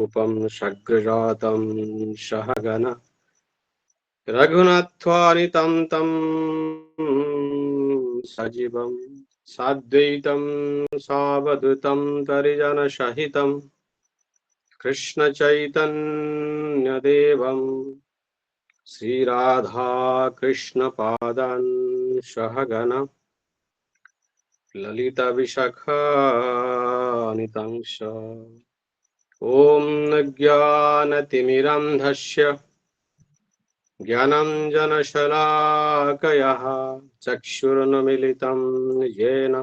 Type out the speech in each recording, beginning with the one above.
रूपं शग्रजातं सहगन रघुनाथान्वितं तं सजीवं साद्वैतं सावधूतं परिजनसहितं कृष्णचैतन्यदेवं श्रीराधा कृष्णपादान् सहगन ललिता विशाखान्वितांश ॐ ज्ञानतिमिरन्धस्य ज्ञानाञ्जनशलाकयः चक्षुरुन्मीलितं येन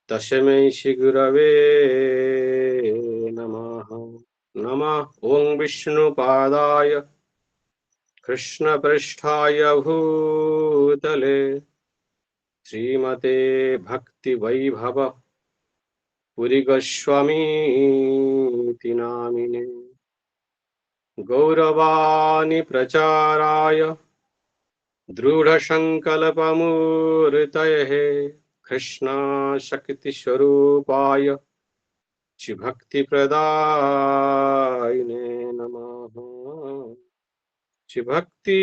तस्मै श्रीगुरवे नमः। नमः ॐ विष्णुपादाय कृष्णपृष्ठाय भूतले श्रीमते भक्तिवैभव पुरी गोस्वामी नामिने गौरवाणी प्रचाराय दृढ़संकल्पमूर्तये कृष्णा शक्ति स्वरूपाय भक्ति प्रदायिने नमः। भक्ति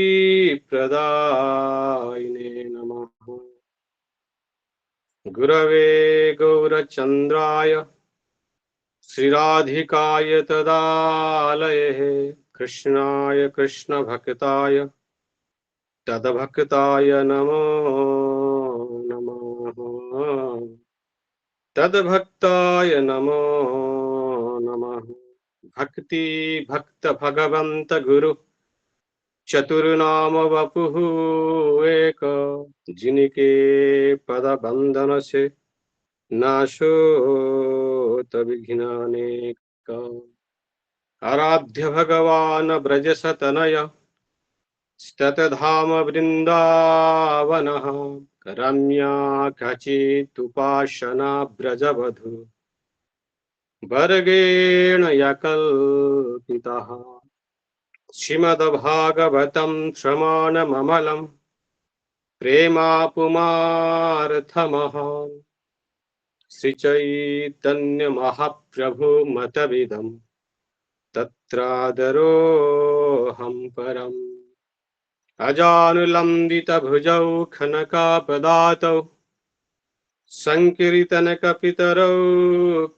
प्रदायिने नमः। गुरवे गौरचंद्राय श्रीराधिकाय तदालये कृष्णाय कृष्णभक्ताय तद्भक्ताय नमो नमः। तद्भक्ताय नमो नमः। भक्ति भक्त भगवंत गुरु चतुर्नाम वपुः एक जिनके पद बंधन से नाशो तविघ्नानेक। आराध्य भगवान ब्रज सतनय स्ततधाम वृंदावनः रम्या कचिदुपासना ब्रजवधू वर्गेण यकल्पितः श्रीमद्भागवतं श्रवणममलं प्रेमापुमार्थमहं श्रीचैतन्यमहाप्रभुमतविदं तत्रादरोऽहं परम्। अजानुलम्बितभुजौ खनकापदातौ संकीर्तनकपितरौ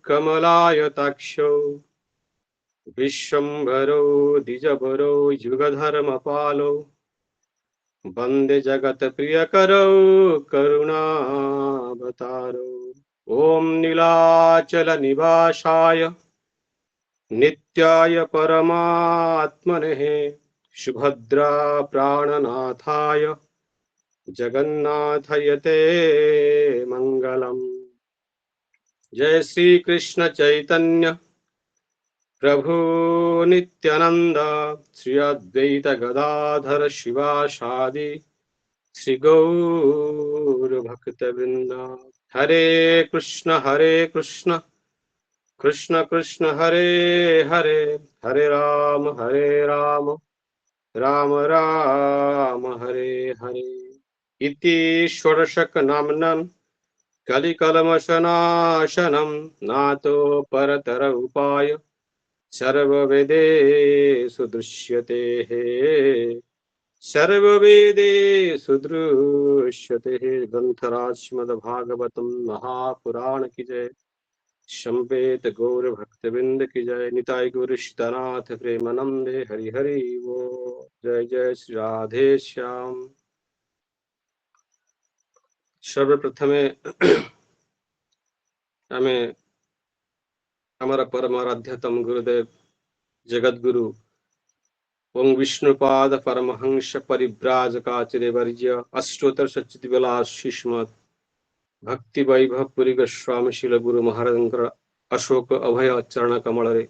कमलायताक्षौ विश्वम्भरौ द्विजभरौ युगधर्मपालौ वन्दे जगत्प्रियकरौ करुणावतारौ। ॐ नीलाचलनिवासाय नित्याय परमात्मने सुभद्रा प्राणनाथाय जगन्नाथयते मंगलम। जय श्री कृष्ण चैतन्य प्रभु नित्यानंद श्री अद्वैत गदाधर शिवासादि श्री गौर भक्तवृंद। हरे कृष्ण कृष्ण कृष्ण हरे हरे, हरे राम राम राम हरे हरे। इति षोडशक नामनं कलिकलमशनाशनं नातो परतर उपाय सर्ववेदेषु दृश्यते। सर्ववेदेषु दृश्यते। ग्रंथराज श्रीमद्भागवतम महापुराण की जय। संवेद गौर भक्तबिंद की जय। निताय गौर सीतानाथ प्रेमानंदे हरि हरि वो। जय जय श्री राधे श्याम। सर्वप्रथमे आमे आमर परमाराध्यतम गुरुदेव जगद्गुरु ओं विष्णुपाद परमहंस परिव्राजकाचार्य वर्य अष्टोत्तर सच्चिदानंद श्रीमद् भक्ति वैभव पुरी गोस्वामी शील गुरु महाराज अशोक अभय चरण कमल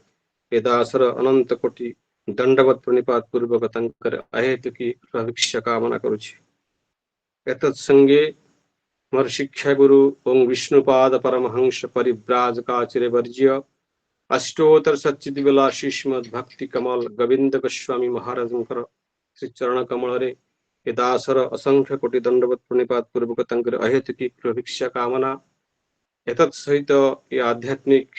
यदासर अनंत कोटि दंडवत प्रणिपात पूर्वक तंकर अहेतुकी अभिक्षा कामना करुछि। एतत्संगे मोर शिक्षा गुरु ओं विष्णुपाद परमहंस परिव्राजकाचार्य वर्य अष्टोत्तर सच्चिदानंद श्रीमद् भक्ति कमल गोविंद गोस्वामी महाराज श्री चरण कमल यदासर असंख्य कोटि दंडवत प्रणिपात पूर्वक तंकर अहेतुकी भिक्षा कामना। एतत् सहित ये आध्यात्मिक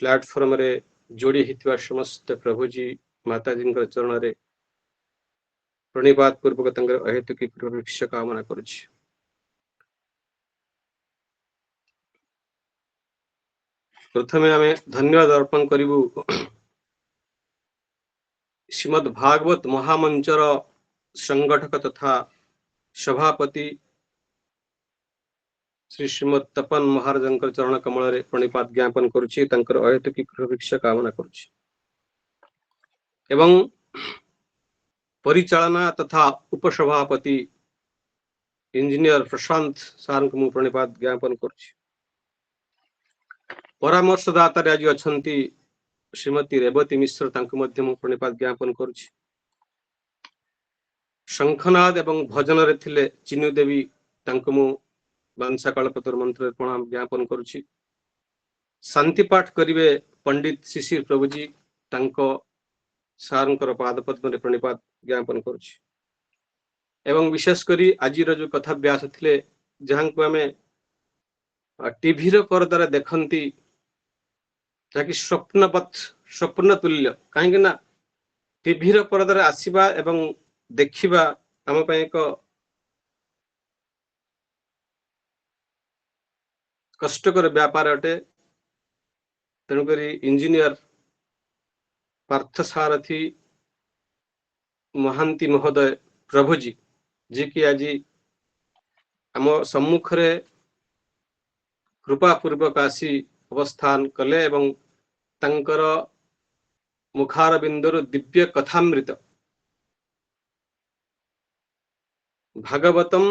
प्लेटफॉर्म रे जोड़ी हितवा समस्त प्रभुजी माताजी चरण रे प्रणिपात पूर्वक तंगर अहेतुकी कृपा कामना करुछि। प्रथमे आमे धन्यवाद अर्पण करिबु श्रीमद् भागवत महामंचर संगठक तथा सभापति श्री श्रीमद तपन महाराज चरण कमल रे प्रणिपात ज्ञापन करुछि। तंकर अहेतुकी कृपा कामना करुछि एवं परिचालना तथा उपसभापति इंजीनियर प्रशांत सार को प्रणिपात ज्ञापन करुछि। परामर्शदाता आज अछंती श्रीमती रेवती मिश्र तांको मध्य मु प्रणिपात ज्ञापन करुछि। शंखनाद एवं भजन रे थिले चिन्नु देवी तांको मु वंशा कल्पतर मंत्र प्रणाम ज्ञापन करुछि। शांति पाठ करिवे पंडित शिशिर प्रभुजी तांको सारंकर पाद पद्म रे प्रणिपात ज्ञापन करुछि। एवं विशेष करी आज जो कथा व्यास थिले जहां को हमें टीवी रो परदार देखंती जाकि स्वप्नवत स्वप्न तुल्य कहीं ना टीवी रो परदार आसीबा एवं देखिबा आम पय एक कष्टकर व्यापार अटे। तेणुक इंजीनियर पार्थसारथी महांती महोदय प्रभुजी जी की आज आम सम्मुख रे कृपा पूर्वक आसी अवस्थान कले एवं तंकर मुखार बिंदुर Divya कथामृत Bhagavatam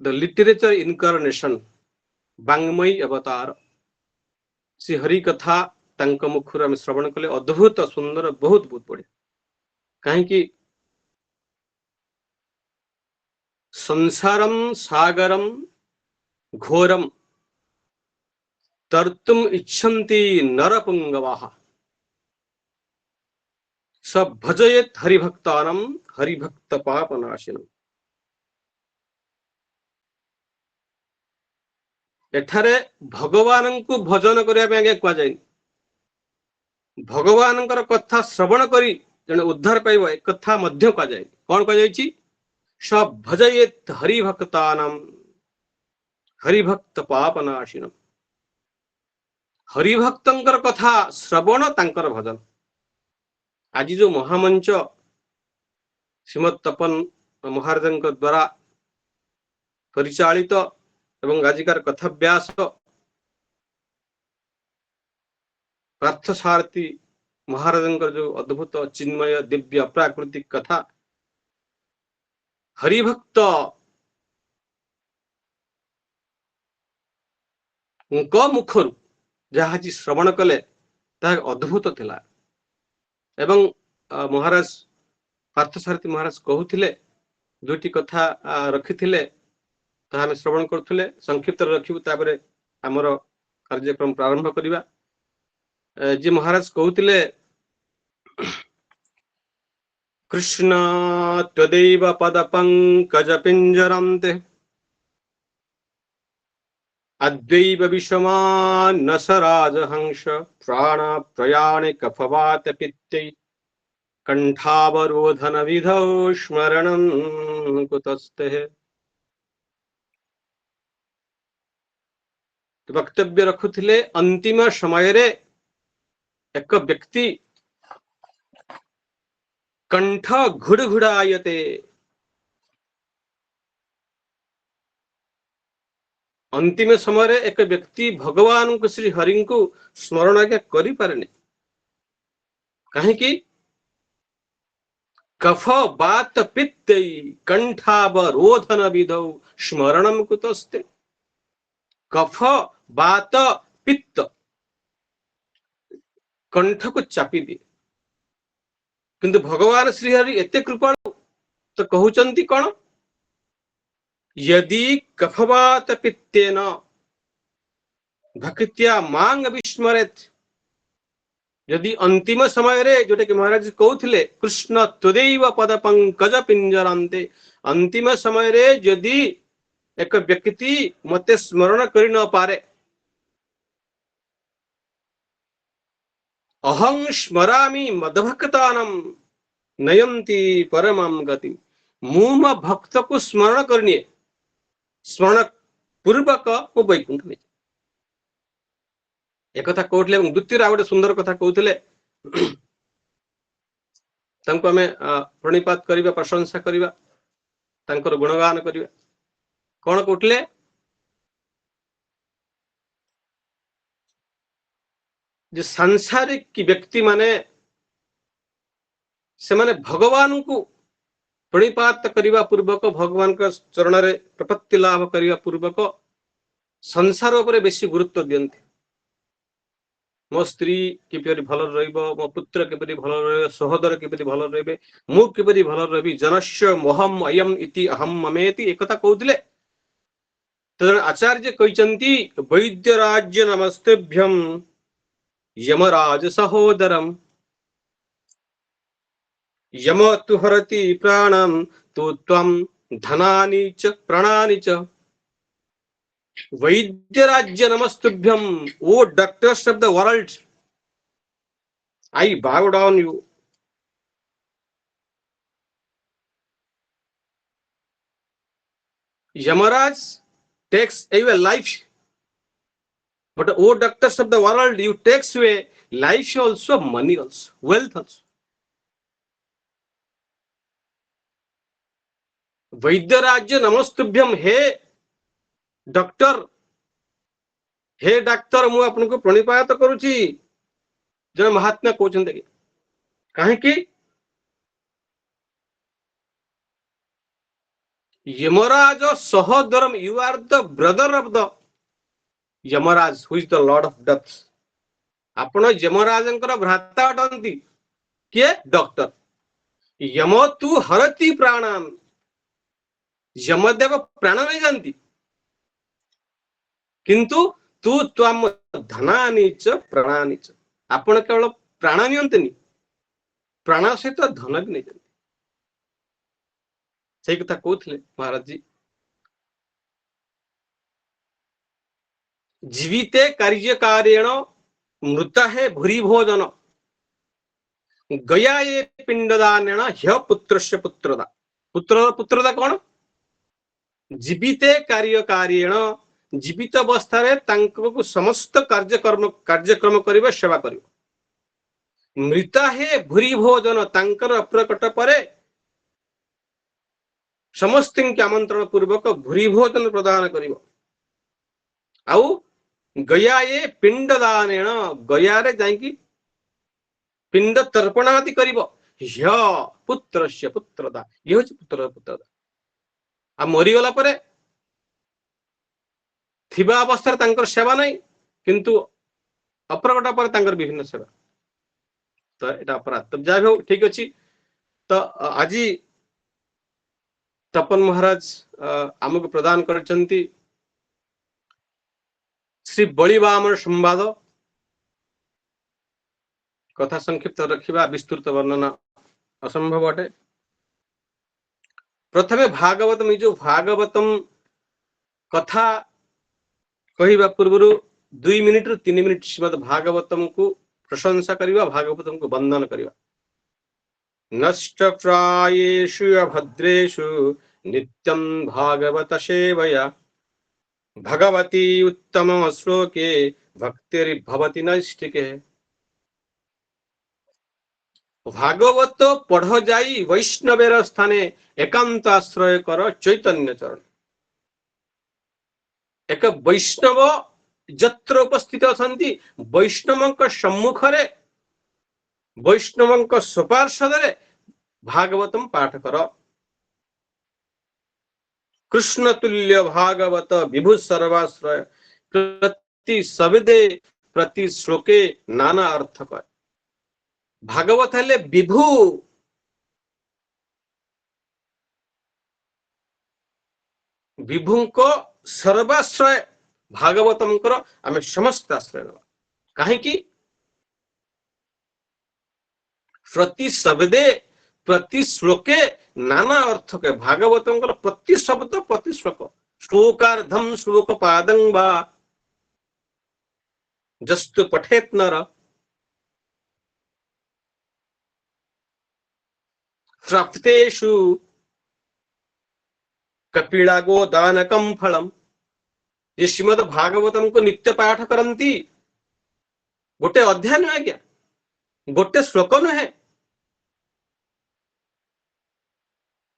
the literature incarnation वांग्मयी अवतार श्री हरि कथा तंक मुखर आम श्रवण कले अद्भुत सुंदर बहुत बहुत बढ़िया। कहीं संसारम सागरम घोरम तर्तुम इच्छन्ति नरपुंगवाः सब भजयेत हरिभक्तानम हरिभक्त पापनाशिनम। एठारे भगवान को भजन करने कहुए भगवान कथा श्रवण करी जने उद्धार पाइब एक कथा मध्य कहुए कौन कहुई सब भजयेत हरिभक्तानम हरिभक्त पापनाशिनम। हरिभक्तंकर कथा श्रवण तांकर भजन आज जो महामंच श्रीमद तपन महाराज द्वारा परिचालित एवं आजिकार कथा व्यास पार्थसारथी महाराज जो अद्भुत चिन्मय दिव्य अप्राकृतिक कथा हरिभक्त मुखर जहाँ श्रवण कले अद्भुत थिला। एवं महाराज पार्थसारथी महाराज कहूथिले दुईटी कथा रखिथिले ताहा श्रवण करुथिले संक्षिप्त रखिबु ताबरे हमर कार्यक्रम प्रारंभ करिबा। जे महाराज कहूथिले कृष्ण त्वदैव पद पंकज पिंजरन्ते अद्वैव विषमान नसराज हंस प्राण प्रयाणे कफवात पित्ते कंठावरोधन विधौ स्मरणं कुतस्ते। वक्तव्य रखुथिले अंतिम समय रे एक व्यक्ति कंठ घुड़घुड़ायते अंतिम समय रे एक व्यक्ति भगवान को श्री हरि को स्मरण आज्ञा करि पारेनी कहीं कफ बात पित्त कंठावरोधन विधौ स्मरणं कुतस्ते। कफ बात पित्त कंठ को चापी दिए किंतु भगवान श्रीहरि एते कृपाणु तो कहउचंती कौन यदि कफवात पित्तेन भक्त्या मांग विस्मरेत यदि अंतिम समय रे जोटे कि महाराज कहउथिले कृष्ण त्वदैव पद पंकज पिंजरान्ते अंतिम समय रे यदि एक व्यक्ति मते स्मरण करि न पारे अहं स्मरामि मदभक्तानां नयन्ति परमं गति। मु मो भक्त को स्मरण करनी, स्मरण पूर्वक मु वैकुंठ में। एक कथा कहते द्वितीय आ गोटे सुंदर कथा कहते तांको आमे प्रणिपात करिबा, प्रशंसा करिबा, तांकर गुणगान करिबा। कौन कहते जे सांसारिक व्यक्ति माने से माने भगवान को प्रणिपात करने पूर्वक, भगवान का चरण रे प्रपत्ति लाभ करने पूर्वक संसार उपरे बेसी गुरुत्व दियंती। मो स्त्री किपरि भल रहिबो, मो पुत्र किपरि भल रहिबो, सहोदर किपरि भल रहिबे, मु किपरि भल रहिबी, जनस्य मोहम अयम इति अहम ममेति एकथा कहउतिले। तदन आचार्य कहिचंती वैद्य राज्य नमस्तेभ्यम यमराज सहोदरम यम तु हरति प्राणम तो त्वं धनानि च प्राणानि च। वैद्य राज्य नमस्तुभ्यम, O doctors of the world, I bow down you. Yamaraj takes away life, but oh doctors of the world, you takes away life also, money also, wealth also. वैद्य राज्य नमस्तुभ्यम, हे डॉक्टर, हे डाक्तर मु आपन को प्रणिपात करूची। जन महात्मा कहते कहीं यमराज सहोदरम, you are the brother of the Yamraj who is the lord of death. आपण यमराजंकर भ्राता अटंती किए? डॉक्टर। यम तु हरति प्राणान, यमदेव प्राण नहीं जानती, किंतु तू त्वम धनानि च प्राणानि च। आपण केवल प्राण नियंतनी, प्राण सहित धन भी नहीं जानती। सही कथा कहते महाराज जी। जीविते कार्यकारेण मृता है भूरी भोजन, गया ये पिंडदानेन ह्य पुत्रस्य पुत्रदा। पुत्रदा कौन? जीविते कार्यकारेण, जीवित अवस्था को समस्त कार्यक्रम करिबा, सेवा करिबा। मृता है भूरी भोजन, तांकर अप्रकट परे समस्त आमंत्रण पूर्वक भूरी भोजन प्रदान करिबा। आउ गया ये पिंडदानेन, गया रे जाइकी पिंड तर्पण आदि करिबो। ह्य पुत्रस्य पुत्रदा, ये होची पुत्रदा। आ मरीगला परे थिबा अवस्था तांकर सेवा नहीं, किंतु अप्रकट पर तांकर विभिन्न सेवा। तो एटा अपराध। तब जा भी ठीक अच्छी। तो आज तपन महाराज आमको प्रदान करचंती श्री बलिवामन संवाद। कथा संक्षिप्त रखिबा, विस्तृत वर्णना असंभव अटे। प्रथमे भागवतम, जो भागवतम कथा कहिबा पूर्व 2 मिनिट रु 3 मिनिट श्रीमद् भागवतम को प्रशंसा करिबा, भागवतम को वंदन करिबा। नष्ट प्रायेषु अभद्रेषु नित्यं भागवत सेवया, भगवती उत्तम श्लोके भक्तिर्भवति नैष्टिके। भागवत पढ़ जाई वैष्णवेर स्थाने एकांत आश्रय कर चैतन्य चरण। एक वैष्णव जत्र उपस्थित अछंती, वैष्णवंक सम्मुख रे, वैष्णवंक सुपार्षद रे भागवतम पाठ कर। कृष्ण तुल्य भागवत विभु सर्वाश्रय, प्रति शब्दे प्रति श्लोके नाना अर्थ कर। भागवत हेले विभु, विभु को सर्वाश्रय भागवतम कर आमे समस्त आश्रय नवा। कहीं प्रति शब्दे प्रति श्लोके नाना अर्थ के। भागवतम कर प्रति शब्द प्रति श्लोक, श्लोकार्धम श्लोक पादं वा जस्तु पठेत नर, प्राप्तेषु कपिला गोदानकम फलम। ये श्रीमद भागवतम को नित्य पाठ करती गोटे अध्याय नुहे क्या, गोटे श्लोक नुहे,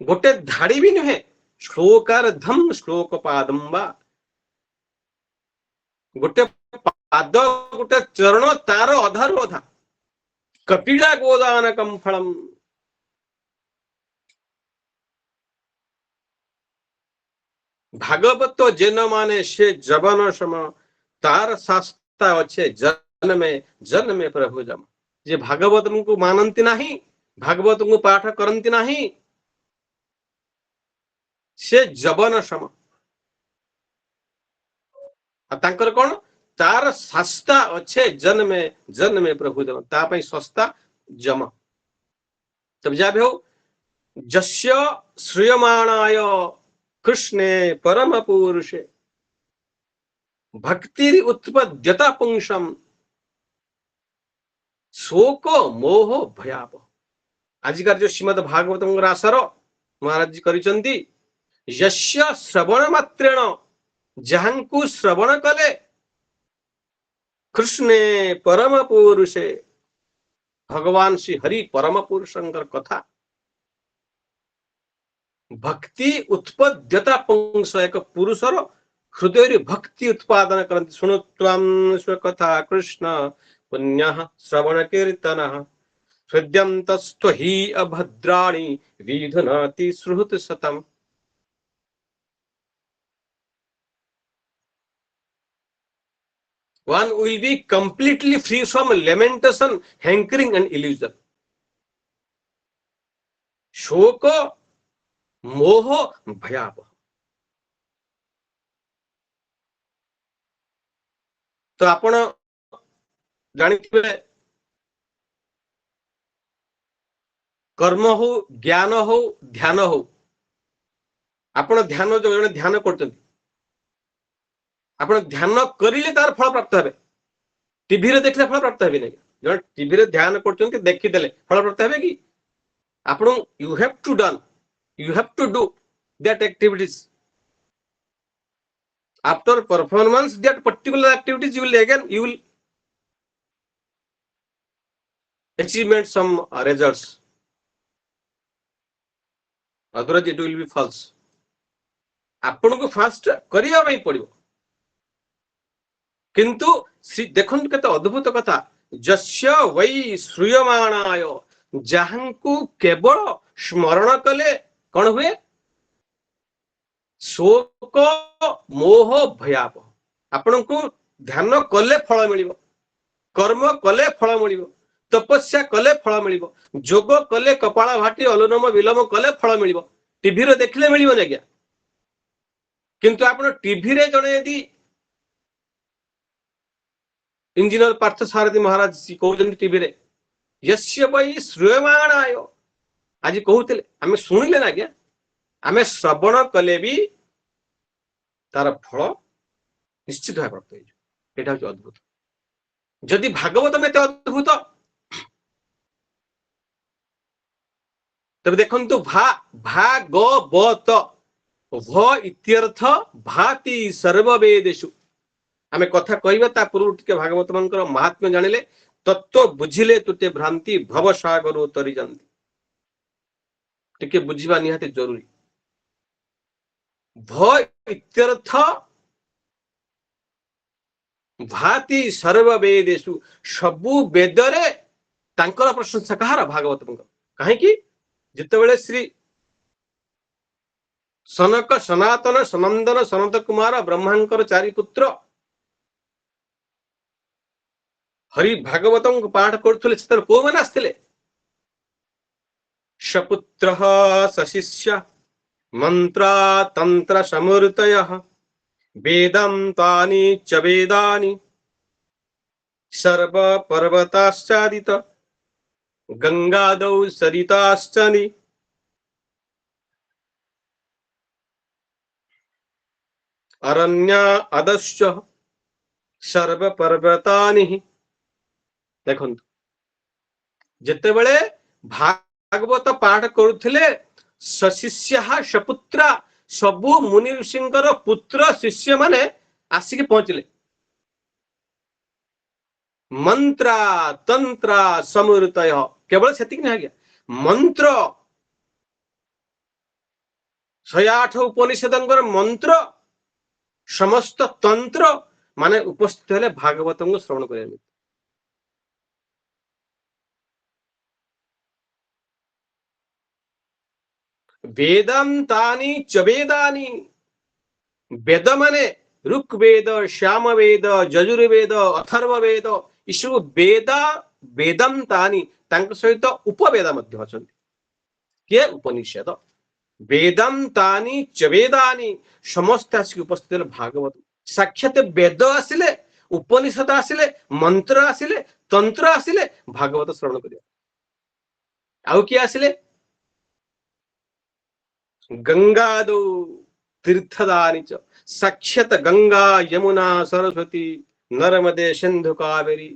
गोटे धाड़ी भी नुहे, श्लोकार्धम श्लोक पादम वा, गोटे पाद गोटे चरण तार अधारु अधा। कपिला गोदानकम फलम। भागवत जेन माने से जवन सम तार शास्ता अच्छे जन में प्रभु जम। जे भागवत को मानती नहीं, भागवत को पाठ करती नहीं, से जवन सम। तांकर कौन तार शास्ता अच्छे जन में प्रभु जम, तापई सस्ता जम। तब जा भी हो जस्य श्रूयमाणाय कृष्णे परम पुरुषे भक्ति उत्पद्यता पुंसम शोक मोह भयाप। आजिकार जो श्रीमद भागवत आसर महाराज जी करिसंती, यस्य श्रवण मात्रेण जहांकु श्रवण कले कृष्णे परम पुरुषे, भगवान श्री हरि परम पुरुषंकर कथा भक्ति उत्पद्यता पुंस, एक पुरुषर हृदय भक्ति उत्पादन करती। शुणुत्वं स्वकथा कृष्ण पुण्यः श्रवण कीर्तन हृद्यन्तस्त्व हि अभद्राणि विधुनाति श्रुत शतम्। One will be completely free from lamentation, hankering and illusion. शोक मोह भयाप। तो आपण जानिथिबे कर्म हो, ज्ञान हो, ध्यान हो, आपण ध्यान जो जने ध्यान करचंती, आपण ध्यान करिले तार फल प्राप्त हेबे। टीवी रे देखले फल प्राप्त हेबे नै। जने टीवी रे ध्यान करचंती देखि देले फल प्राप्त हेबे कि? आपण you have to do that activities. After performance that particular activities, you will achievement some results, otherwise it will be false। आपण को फास्ट करिया भाई पड़िबो। किंतु देखंतु केते अद्भुत कथा, जस्य वै श्रूयमाणाय, जहांकु केवल स्मरण कले कौन हुए, शोक मोह भयाप। आपण को ध्यान कले फल मिलिबो, कर्म कले फल मिलिबो, तपस्या कले फल मिलिबो, जोग कले कपाळ भाटी अनुलोम विलोम कले फल मिलिबो। टीवी रे देखले मिलिबो नै क्या? किंतु आपण टीवी रे जणे यदि इंजीनियर पार्थ सारथी महाराज जी कहउछन टीवी रे, यस्य वै श्रूयमाणाय, आज कहउतले आमे सुनिले ना क्या, आमे श्रवण कले भी तार फल निश्चित भाव प्राप्त हो। एटा हो अद्भुत। जदि भागवत में अद्भुत, तब देखंतु भागवत भ इत्यर्थ भाति सर्ववेदेषु। आमे कथा कहबा ता पूर्व टिके भागवत मनकर महात्म्य जानिले, तत्व बुझिले तुते भ्रांति भव सागर उतरी जानती। टिके बुझिबा निहाते जरूरी। भ इत्यर्थ भाति सर्ववेदेषु, सबु वेदरे तांकर प्रशंसा कहार, भागवत कहीं कि जितेबले श्री सनक सनातन सनंदन सनत कुमार ब्रह्मांकर चारि पुत्र हरि भागवत को पाठ करते को मैंने आसते, सपुत्र सशिष्य मंत्र तंत्र समूर्तयः वेदं तानि च वेदानि सर्व पर्वताश्चादित गंगादौ सरिताश्चनि अरण्या अदश्च सर्व पर्वतानि। देखो जितेबले भागवत पाठ करुले शिष्य सपुत्रा सबु मुनि ऋषि पुत्र शिष्य माने आसिक पहुंचले मंत्रा तंत्रा समृतय केवल से नहीं मंत्र 108 उपनिषद मंत्र समस्त तंत्र माने उपस्थित हेले भागवत को श्रवण कर वेदांतानि च वेदानि वेद माने ऋग्वेद श्यामवेद यजुर्वेद अथर्ववेद इसु वेद वेदांतानि तांक सहित उपवेद मध्य अछंती के उपनिषद वेदांतानि च वेदानि समस्त आसिक उपस्थित भागवत साक्षात वेद आसिले उपनिषद आसिले मंत्र आसिले तंत्र आसिले भागवत श्रवण करिया आउ किए आसिले गंगादौ तीर्थदानि च साक्षात गंगा यमुना सरस्वती नर्मदे सिंधु कावेरी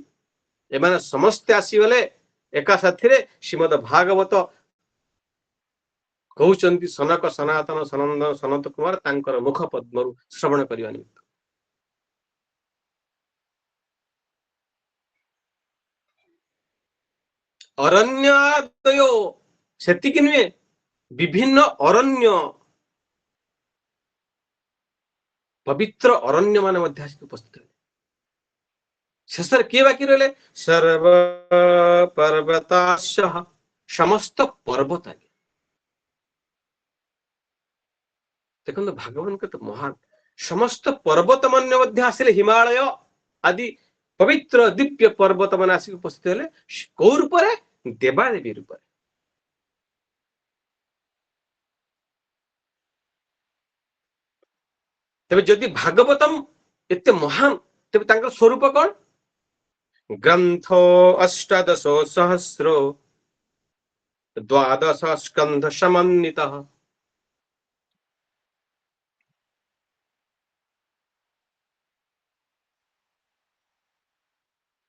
एमाने समस्त आसीगले एका साथी श्रीमद भागवत कहउचंती सनक सनातन सनंदन सनत कुमार तांकर मुख पद्मरु श्रवण करिया निमित्त अरण्यादयो सेतिक नुहे विभिन्न अरण्य पवित्र अरण्य मान उपस्थित शेषर किए बाकी रहे सर्व पर्वताशः समस्त पर्वत आगे देखो भगवान का तो महान समस्त पर्वत मान आसिले हिमालय आदि पवित्र दिव्य पर्वत मान आसिक उपस्थित हेले कौ रूप देवादेवी रूप तेज जदि भागवतम एते महान तेज तांकर स्वरूप कौन ग्रंथो अष्टादशो सहस्रो 12 स्कंध समन्वितः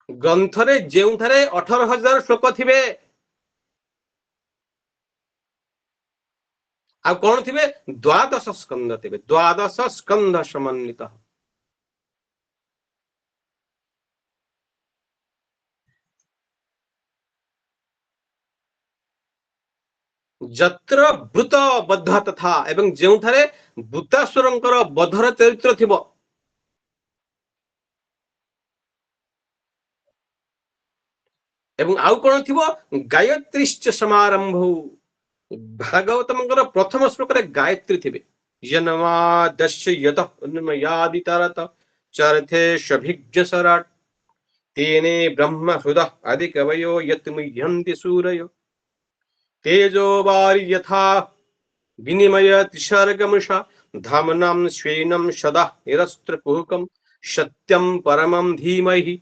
ग्रंथरे जेउथरे 18,000 श्लोक थिबे आ कौन थिबे 12 स्कंध थिबे 12 स्कंध समन्वितः जत्र भूत बद्ध तथा एवं जेउथरे भूतासुरंकर बधर चरित्र थिबो एवं आउ कौन थिबो गायत्रीश्च समारंभ भागवतमंकर प्रथम श्लोक रे गायत्री थिबे यनमादस्य यतः उन्मयादितरत चरथे शभिज्ञ सराट तेने ब्रह्म हृदः आदि कवयो यत्मुह्यन्ति सूरयो तेजो वारि यथा विनिमय त्रिसर्गमृषा धामनां स्वेनं सदा निरस्त्रकुहकं सत्यं परमं धीमहि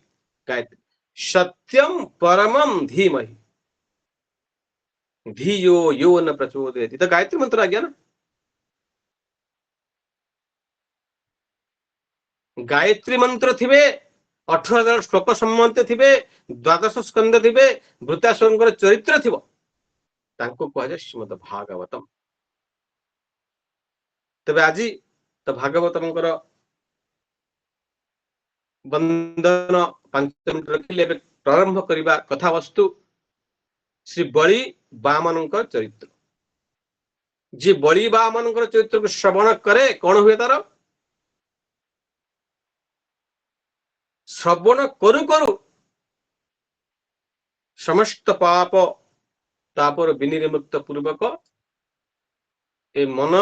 गायत्री सत्यम परमं धीमहि धियो यो न प्रचोदयति तो गायत्री मंत्र आ गया ना गायत्री मंत्र थिबे 18,000 श्लोक सम्बन्धित थिबे 12 स्कंद थिबे भृतासुरंकर चरित्र थिबो तांको कहजे श्रीमद भागवतम तबे आजी तो भागवतमंकर बंदन 5 मिनिट रखिले प्रारंभ करिबा कथा वस्तु श्री बलि वामनकर चरित्र जी बलि वामनकर चरित्र को श्रवण करे कौन हुए तार श्रवण करू करू समस्त पाप तापर विनिर्मुक्त पूर्वक ए मन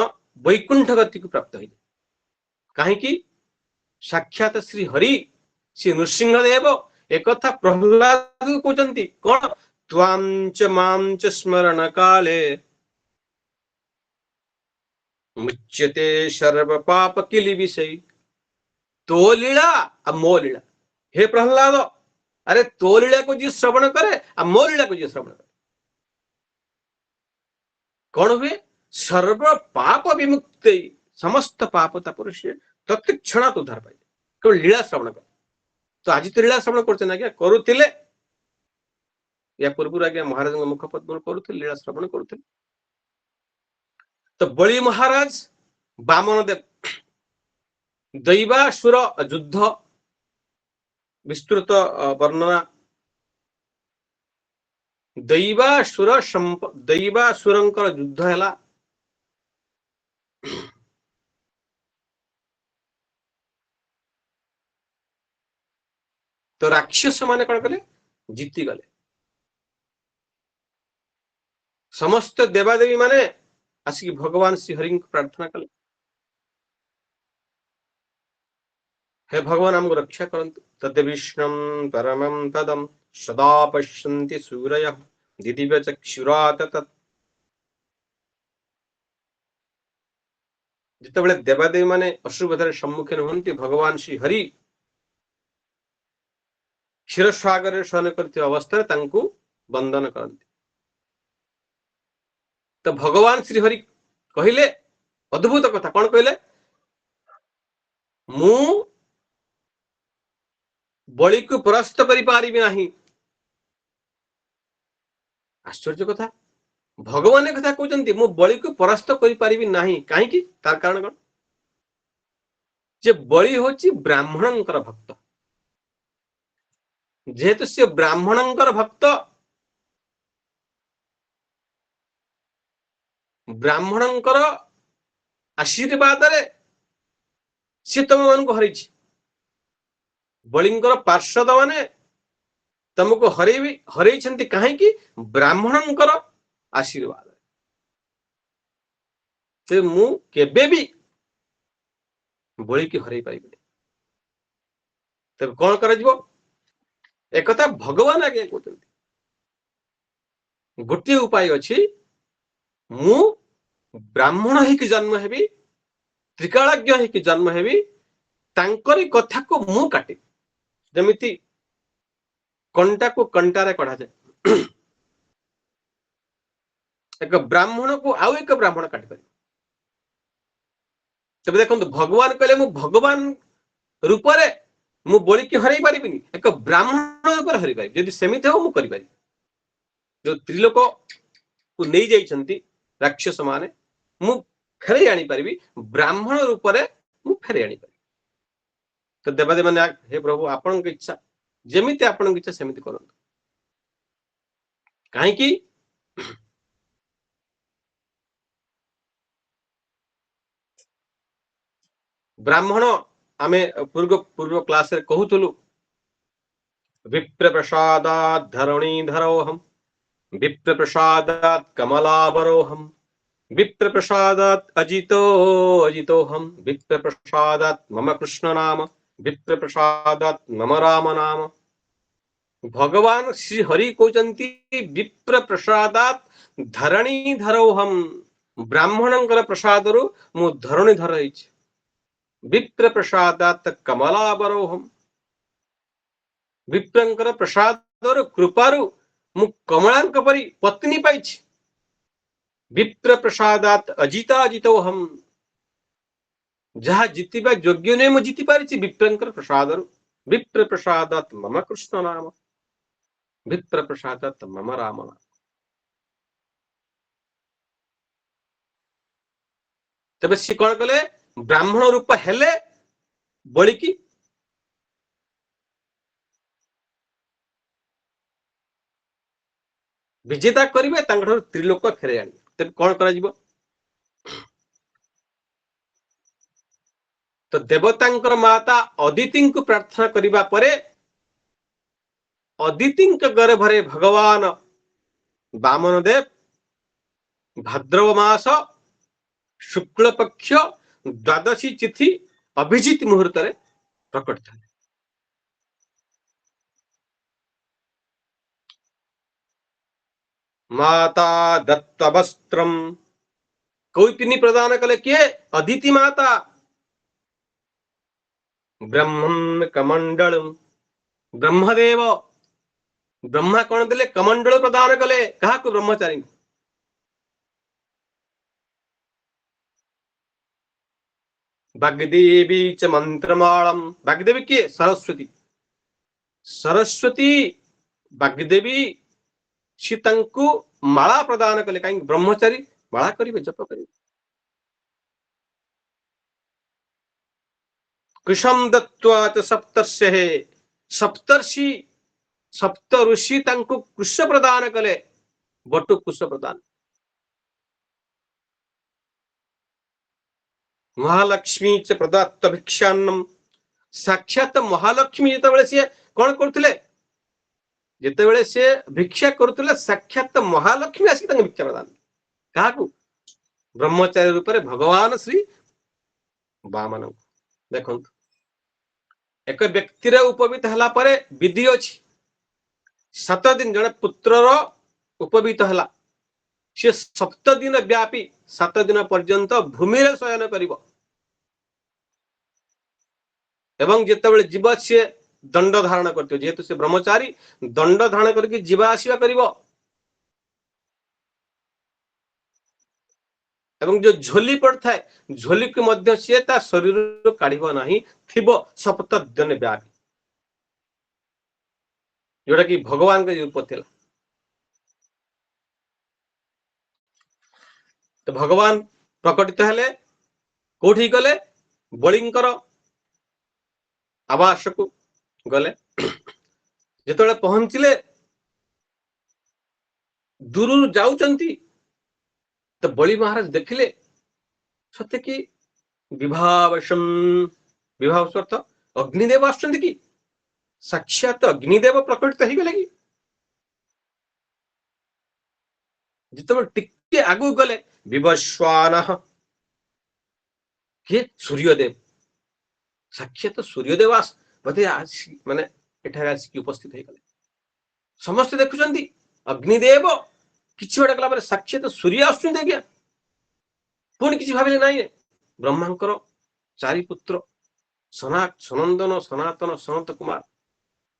वैकुंठ गति को प्राप्त हो कहीं साक्षात श्री हरि श्री नृसिंहदेव एक प्रहलाद कहते कौन त्वांच मांच स्मरण काले मुच्यते सर्व पाप किली विषय तो लीला आ मो लीला हे प्रहलाद अरे तो लीला को जी श्रवण करे आ मो लीला को जी श्रवण करे कौन हुए सर्व पाप विमुक्त समस्त पाप तापुरुष तत्क्षणात उद्धार पाए केवल लीला श्रवण कर तो आज तो लीला श्रवण करते ना क्या करुले या पूर्व आज्ञा महाराज मुख पद्म करुले लीला श्रवण करुले तो बलि महाराज बामन देव दैवासुर युद्ध विस्तृत वर्णना दैवासुरंकर युद्ध है तो राक्षस माने कौन कले जीति गले समस्त देवादेवी माने आसिक भगवान श्रीहरि को प्रार्थना कले हे भगवान हमको रक्षा करंतु तद विष्णुम परमं पदम सदा पश्यन्ति सूरयः दिदिव्य चक्षुरात तत् जितेबले देवादेवी माने अशुभतार सम्मुखीन होती भगवान श्रीहरि क्षीरसागर शयन करते अवस्था तांको वंदन करते तो भगवान श्रीहरि कहले अद्भुत कथा कौन कहले मु बलि को परास्त करि पारिबि नाही आश्चर्य कथा भगवान ए कथा कहउचंती मु बलि को परास्त करि पारिबि नाही काहे कि तार कारण कोन जे बलि होची ब्राह्मणंकर भक्त जेहेतु से ब्राह्मणंकर भक्त ब्राह्मणंकर आशीर्वाद रे से तुम मन को हरई बलिंकर पार्षद माने तुमको हरई छंती काहे कि ब्राह्मणंकर आशीर्वाद से मु केबे भी बलि की हरई पाइबे तब कौन कर एक कथा भगवान आगे कहते गोटे उपाय अच्छी मु ब्राह्मण होइक जन्म हेबी त्रिकालज्ञ होइक जन्म हेबी तांकरी कथा को मु काटे जमिति कंटा को कंटारे कढ़ा जाए एक ब्राह्मण को आउ एक ब्राह्मण काटि पारे तब देखो भगवान कहले मु भगवान रूप रे मु बलि की हरई पारिबिनी एक ब्राह्मण रूप हरई पारि यदि सेमित हो मु करि पारि जो त्रिलोक को नहीं जाइछंती राक्षस माने मु फेरे आनी पारिबी ब्राह्मण रूप रे मु फेरे आनी पारि तो देवादेव माने हे प्रभु आपन की इच्छा जेमिति आपन की इच्छा सेमिति करंतु काहे कि ब्राह्मण आमे पूर्व क्लास रे कहूतलु विप्र प्रसादात् धरणीधरोऽहम् विप्र प्रसादात् कमलावरोऽहम् विप्र प्रसादात् अजितोऽहम् विप्र प्रसादात् मम कृष्ण नाम विप्र प्रसादात् मम राम नाम भगवान श्री हरि कहउचंती विप्र प्रसादात् धरणीधरोऽहम् ब्राह्मणंकर प्रसादरु मु धरणीधर होइछि विप्र प्रसादात् कमलावरोऽहम् विप्रंकर प्रसादर कृपारु मु कमलांक परि पत्नी पाइछि विप्र प्रसादात् अजितोऽहम् जहा जितिबा योग्य ने मु जिति पारिछि विप्रंकर प्रसादरु विप्र प्रसादात् मम कृष्ण नाम विप्र प्रसादात् मम राम नाम तबे सी कोन कले ब्राह्मण रूप हेले बलि की विजेता करिवे तांकर त्रिलोक फेरे आनी तब कौन करा जिवो तो देवतांकर माता अदिति को प्रार्थना करिबा परे अदिति गर्भरे भगवान वामन देव भाद्रव मास शुक्ल पक्ष द्वादशी तिथि अभिजित मुहूर्त रे प्रकट था माता दत्तवस्त्रम कौतिनी प्रदान कले किए अदिति माता ब्रह्मं कमंडलम ब्रह्मदेव ब्रह्मा कौन देले कमंडल प्रदान कले कहा को ब्रह्मचारी वाग्देवी च मंत्रमालम वाग्देवी किए सरस्वती सरस्वती वाग्देवी सी माला प्रदान कले कहीं ब्रह्मचारी माला करेंगे जप करेंगे कृषम दत्वा च सप्तर्षे सप्तर्षि सप्त ऋषि कृष्ण प्रदान कले बटु कृष्ण प्रदान महालक्ष्मी च प्रदत्त भिक्षान्नम साक्षात महालक्ष्मी जिते सी कौन करते जिते सी भिक्षा करुले साक्षात महालक्ष्मी आसिक भिक्षा प्रदान क्या ब्रह्मचारी रूप में भगवान श्री वामन देखो एक व्यक्तिर उपवीत है विधि अच्छी 7 दिन जड़े पुत्रर उपवीत है सी 7 दिन व्यापी 7 दिन पर्यंत भूमि शयन कर जिते जीव सी दंड धारण कर जेहेतु से ब्रह्मचारी दंड धारण करके जीवा आसवा कर जो झोली पड़ता है झोली को मध्य सी शरीर काढ़ ना थी 7 दिन व्यापी जोटा कि भगवान का रूप थी तो भगवान प्रकटित हेले कोठी गले बलिंकर आवास को गले जिते पहुंचले दूर जाऊंती तो बलि महाराज देखिले सत्य कि विभावशम विभाव अर्थ अग्निदेव आसुचंती कि साक्षात अग्निदेव प्रकटित हो गले कि जिते टिके आगु गले विवस्वान किए सूर्यदेव साक्षात सूर्यदेव बोधे माने एठारे आसिक उपस्थित हो गले समस्त देखुचंती अग्निदेव किछि गोटे कला साक्षात सूर्य आसुचंती आज्ञा पुणी किसी भाविले नाई ब्रह्मांकर 4 पुत्र सनंदन सनातन सनत कुमार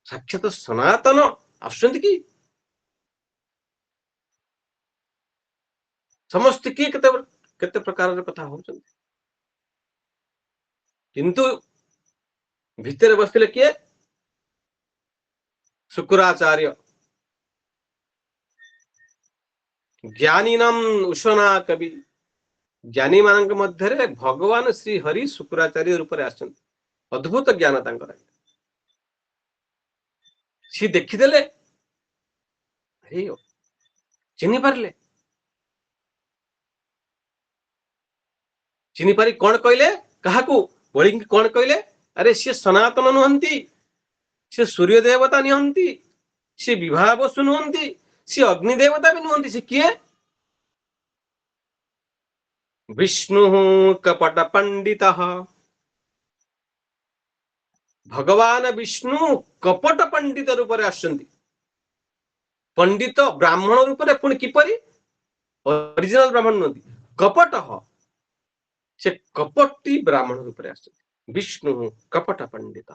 साक्षात सनातन आसुचंती कि समस्त किए केते प्रकार कथा होचंती किंतु भितर बसले किए शुक्राचार्य ज्ञानीनम उषना कवि ज्ञानी मान मध्य भगवान श्री हरि शुक्राचार्य रूप में आसुचंती अद्भुत ज्ञान तांकर सी देखीदेले चिन्ह पारे चिन्ह पारी कौन कहले क्या बड़ी कौन कहले अरे सी सनातन नुहंती सी सूर्य देवता नुहंती सी विवाह बसु नुहंती सी अग्निदेवता भी नुहंती सी किए विष्णु कपट पंडित भगवान विष्णु कपट पंडित रूप में आसुचंती पंडित ब्राह्मण रूप में पुणी किपरि ओरिजिनल ब्राह्मण नुहंती कपट से कपटी ब्राह्मण रूप में आसुचंती विष्णु कपट पंडित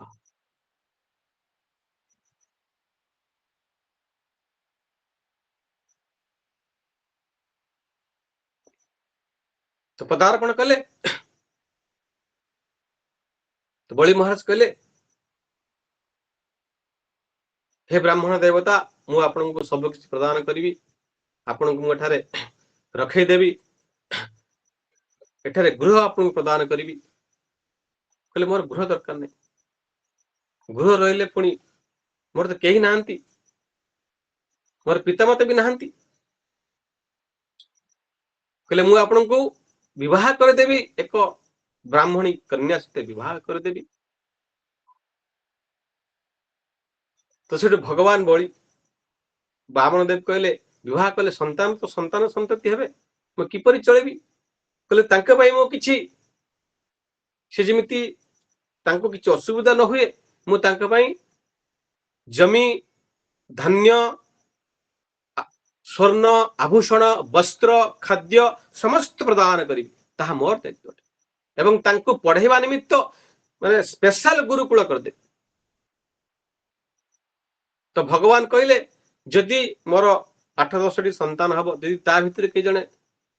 तो पदार्पण कले तो बलि महाराज कहले हे ब्राह्मण देवता मु आपन को सब किसी प्रदान करी आपण को एठारे रखईदेवी एठारे गृह आपन प्रदान करी कहले मोर गृह दरकार नहीं गृह रहिले पुणी मोर तो कहीं नहांती मोर पितामत भी नहांती कहले मु आपन को विवाह करदेवी एक ब्राह्मणी कन्या सहित विवाह करदेवी तो से भगवान बलि वामन देव कहले विवाह कले संतान तो संतान संतति हेबे मु किपरि चलेबी कहले तांके भाई मो किछि से जेमिति तांको किछि असुविधा न हुए मु तांके भाई जमी धान्य स्वर्ण आभूषण वस्त्र खाद्य समस्त प्रदान करी ताहा मोर दायित्व एवं तांको पढ़ेबा निमित्त माने स्पेशल गुरुकुल कर दे तो भगवान कहले जदि मोर 8-10 संतान हम जदि ता भितर के जने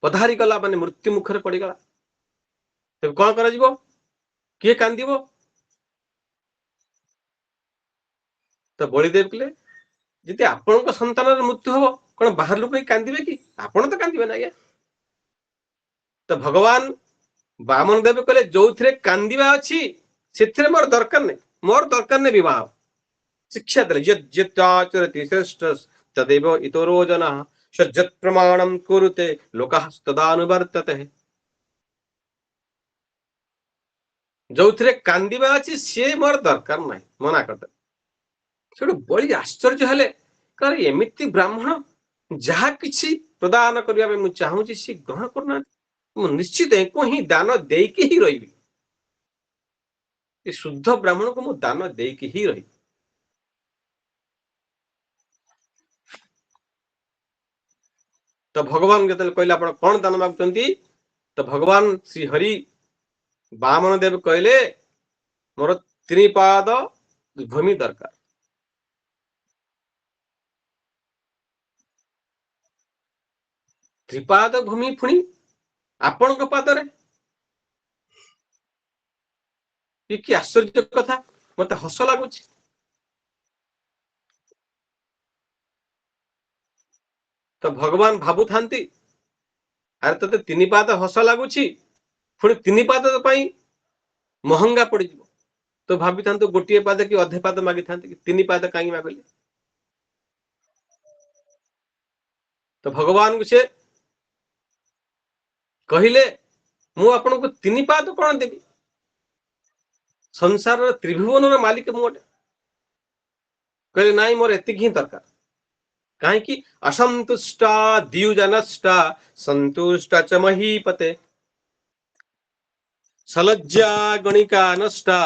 पधारी गला माने मृत्यु मुखर पड़ी गला तब कौन करा जीवो किए कांदिबो तो बलिदेव कहले जदि आपन संतान मृत्यु हम कौन बाहर लोक कांदे कि आपण तो कांदे ना आज्ञा। तो भगवान बामन देव कहले जो थे कांदा अच्छी से मोर दरकार नहीं विवाह शिक्षा देचरती श्रेष्ठ तदेव इतरो जना सज्जत प्रमाणम कुरुते लोकाः तदानुवर्तते। जो थे कांदा अच्छी सी मोर दरकार नहीं मना करदे। से बड़ी आश्चर्य हेले कारण एमती ब्राह्मण जहा किसी प्रदान करने चाहूँ सी ग्रहण करना निश्चित एको ही दान देकी ही रही शुद्ध ब्राह्मण को मुझे दान देकी ही रही। तो भगवान जो कहले आप कौन दान मागुंट तो भगवान श्री हरि बामन देव कहले मोर 3 पाद भूमि दरकार। त्रिपाद भूमि पुणी आपण पादरे कि आश्चर्य कथा मत हस लगुच। तो भगवान भावु था अरे ते 3 पाद हस लगुच पुणी 3 पाद महंगा पड़ जाव तो भावी था गोटे पाद कि अधे पाद मागी था कि 3 पाद कहीं मागले। तो भगवान को से कहले मु आपन को 3 पाद कौन देवी संसार त्रिभुवन मालिक मुझे कहले नाई मोर एतिक ही दरकार कहीं असंतुष्टा द्युजनष्टा संतुष्टा च महीपते सलज्जा गणिका नष्टा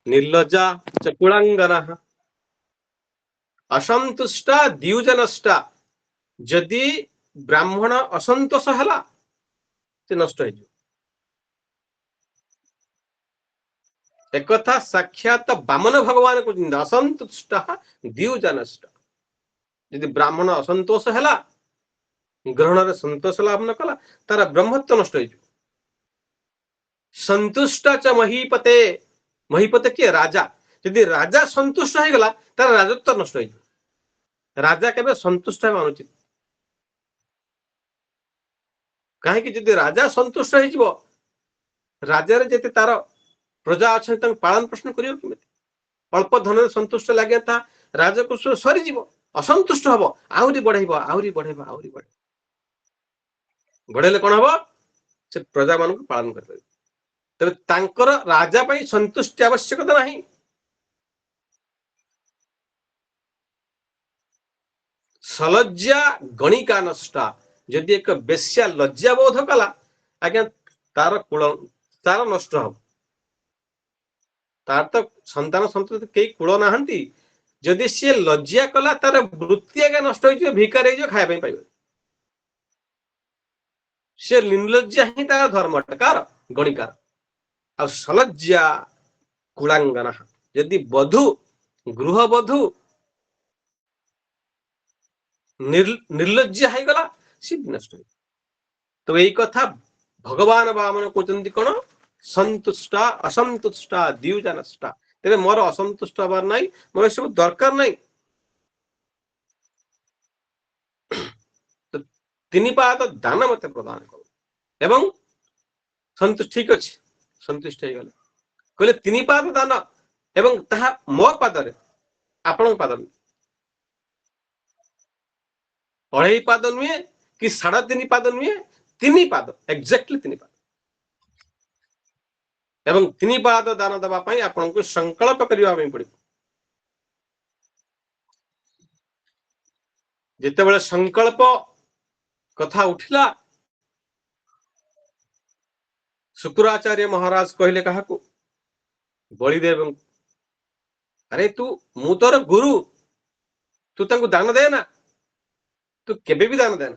निर्लज्जा च कुलांगना। असंतुष्टा द्युजनष्टा जदि ब्राह्मण असंतोष है से नष्ट हो एक साक्षात बामन भगवान को असंतुष्ट द्युजनष्ट यदि ब्राह्मण असंतोष है ग्रहण संतोष लाभ न कला तार ब्रह्मत्व नष्ट हो। संतुष्ट च महीपते महीपते किए राजा यदि राजा संतुष्ट हो गला तार राजत्व नष्ट हो। राजा केबे संतुष्ट है अनुचित कहीं जदि राजा संतुष्ट हो राजार जेते तार प्रजा अच्छा पालन प्रश्न कर अल्प धन संतुष्ट लगे था राजकोष सरीज असंतुष्ट हम आहरी बढ़ेब आहरी बढ़ेब आहरी बढ़े बढ़ेले कौन हम से प्रजा मान पालन कर तेज राजा संतुष्टि आवश्यकता नहीं। सलज्जा गणिका नष्टा जदि एक बेश्या लज्जा बोध कला आज्ञा तार कूल तार नष्ट हम तार तो संतान संतति कई कूल ना जदि सी लज्जा कला तार वृत्ति आगे नष्ट हो भिकार खाया पाइब सी निर्लज्जा ही तार धर्म कार गणिकार आ सलज्जा कुलांगना यदि बधु गृह बधु निर्लज्जा है गला सी नष्ट हो। तो यही कथा भगवान बामन कहते कौन संतुष्टा असंतुष्टा द्युजनष्टा तेरे मोर असंतुष्ट हबार नहीं मोर सब दरकार नहीं। तो 3 पाद दान मत प्रदान कर एवं संतुष्ट ठीक अच्छे संतुष्ट हो गले कहले 3 पाद दान एवं ताहा मो पादरे आपण पाद 2.5 पाद नुहे कि 3.5 पाद नुहे 3 पाद एक्जाक्टली 3 पाद एवं 3 पाद दान देवाई आपको संकल्प करने पड़े जिते बड़े संकल्प कथा उठिला शुक्राचार्य महाराज कहले क्या बलिदेव अरे तू मु तोर गुरु तू तांको दान देना तू केबे भी दान देना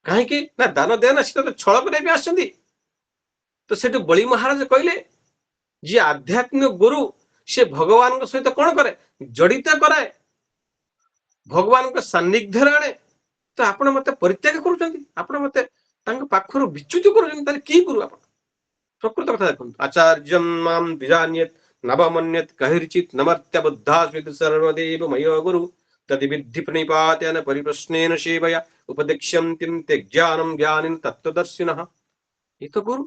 कहीं ना दान देना सी तो छल कर आसछंती। तो से बलि महाराज कहले जी आध्यात्मिक गुरु से भगवान सहित कौन करे जड़ित कराए भगवान सान्निध्य आने तो आपण मत परित्याग कर मत पाखर विच्युत कर गुरु आप प्रकृत कथा देखो आचार्य माम द्विजान्यत नवमन्यत कहिर्चित नमर्त्य बुद्धा सर्वदेव मयो गुरु तदिविद्धि प्रणिपातेन परिप्रश्नेन सेवया उपदेक्ष्यन्तिं ते ज्ञानं ज्ञानिन तत्त्वदर्शिनः। ये तो गुरु,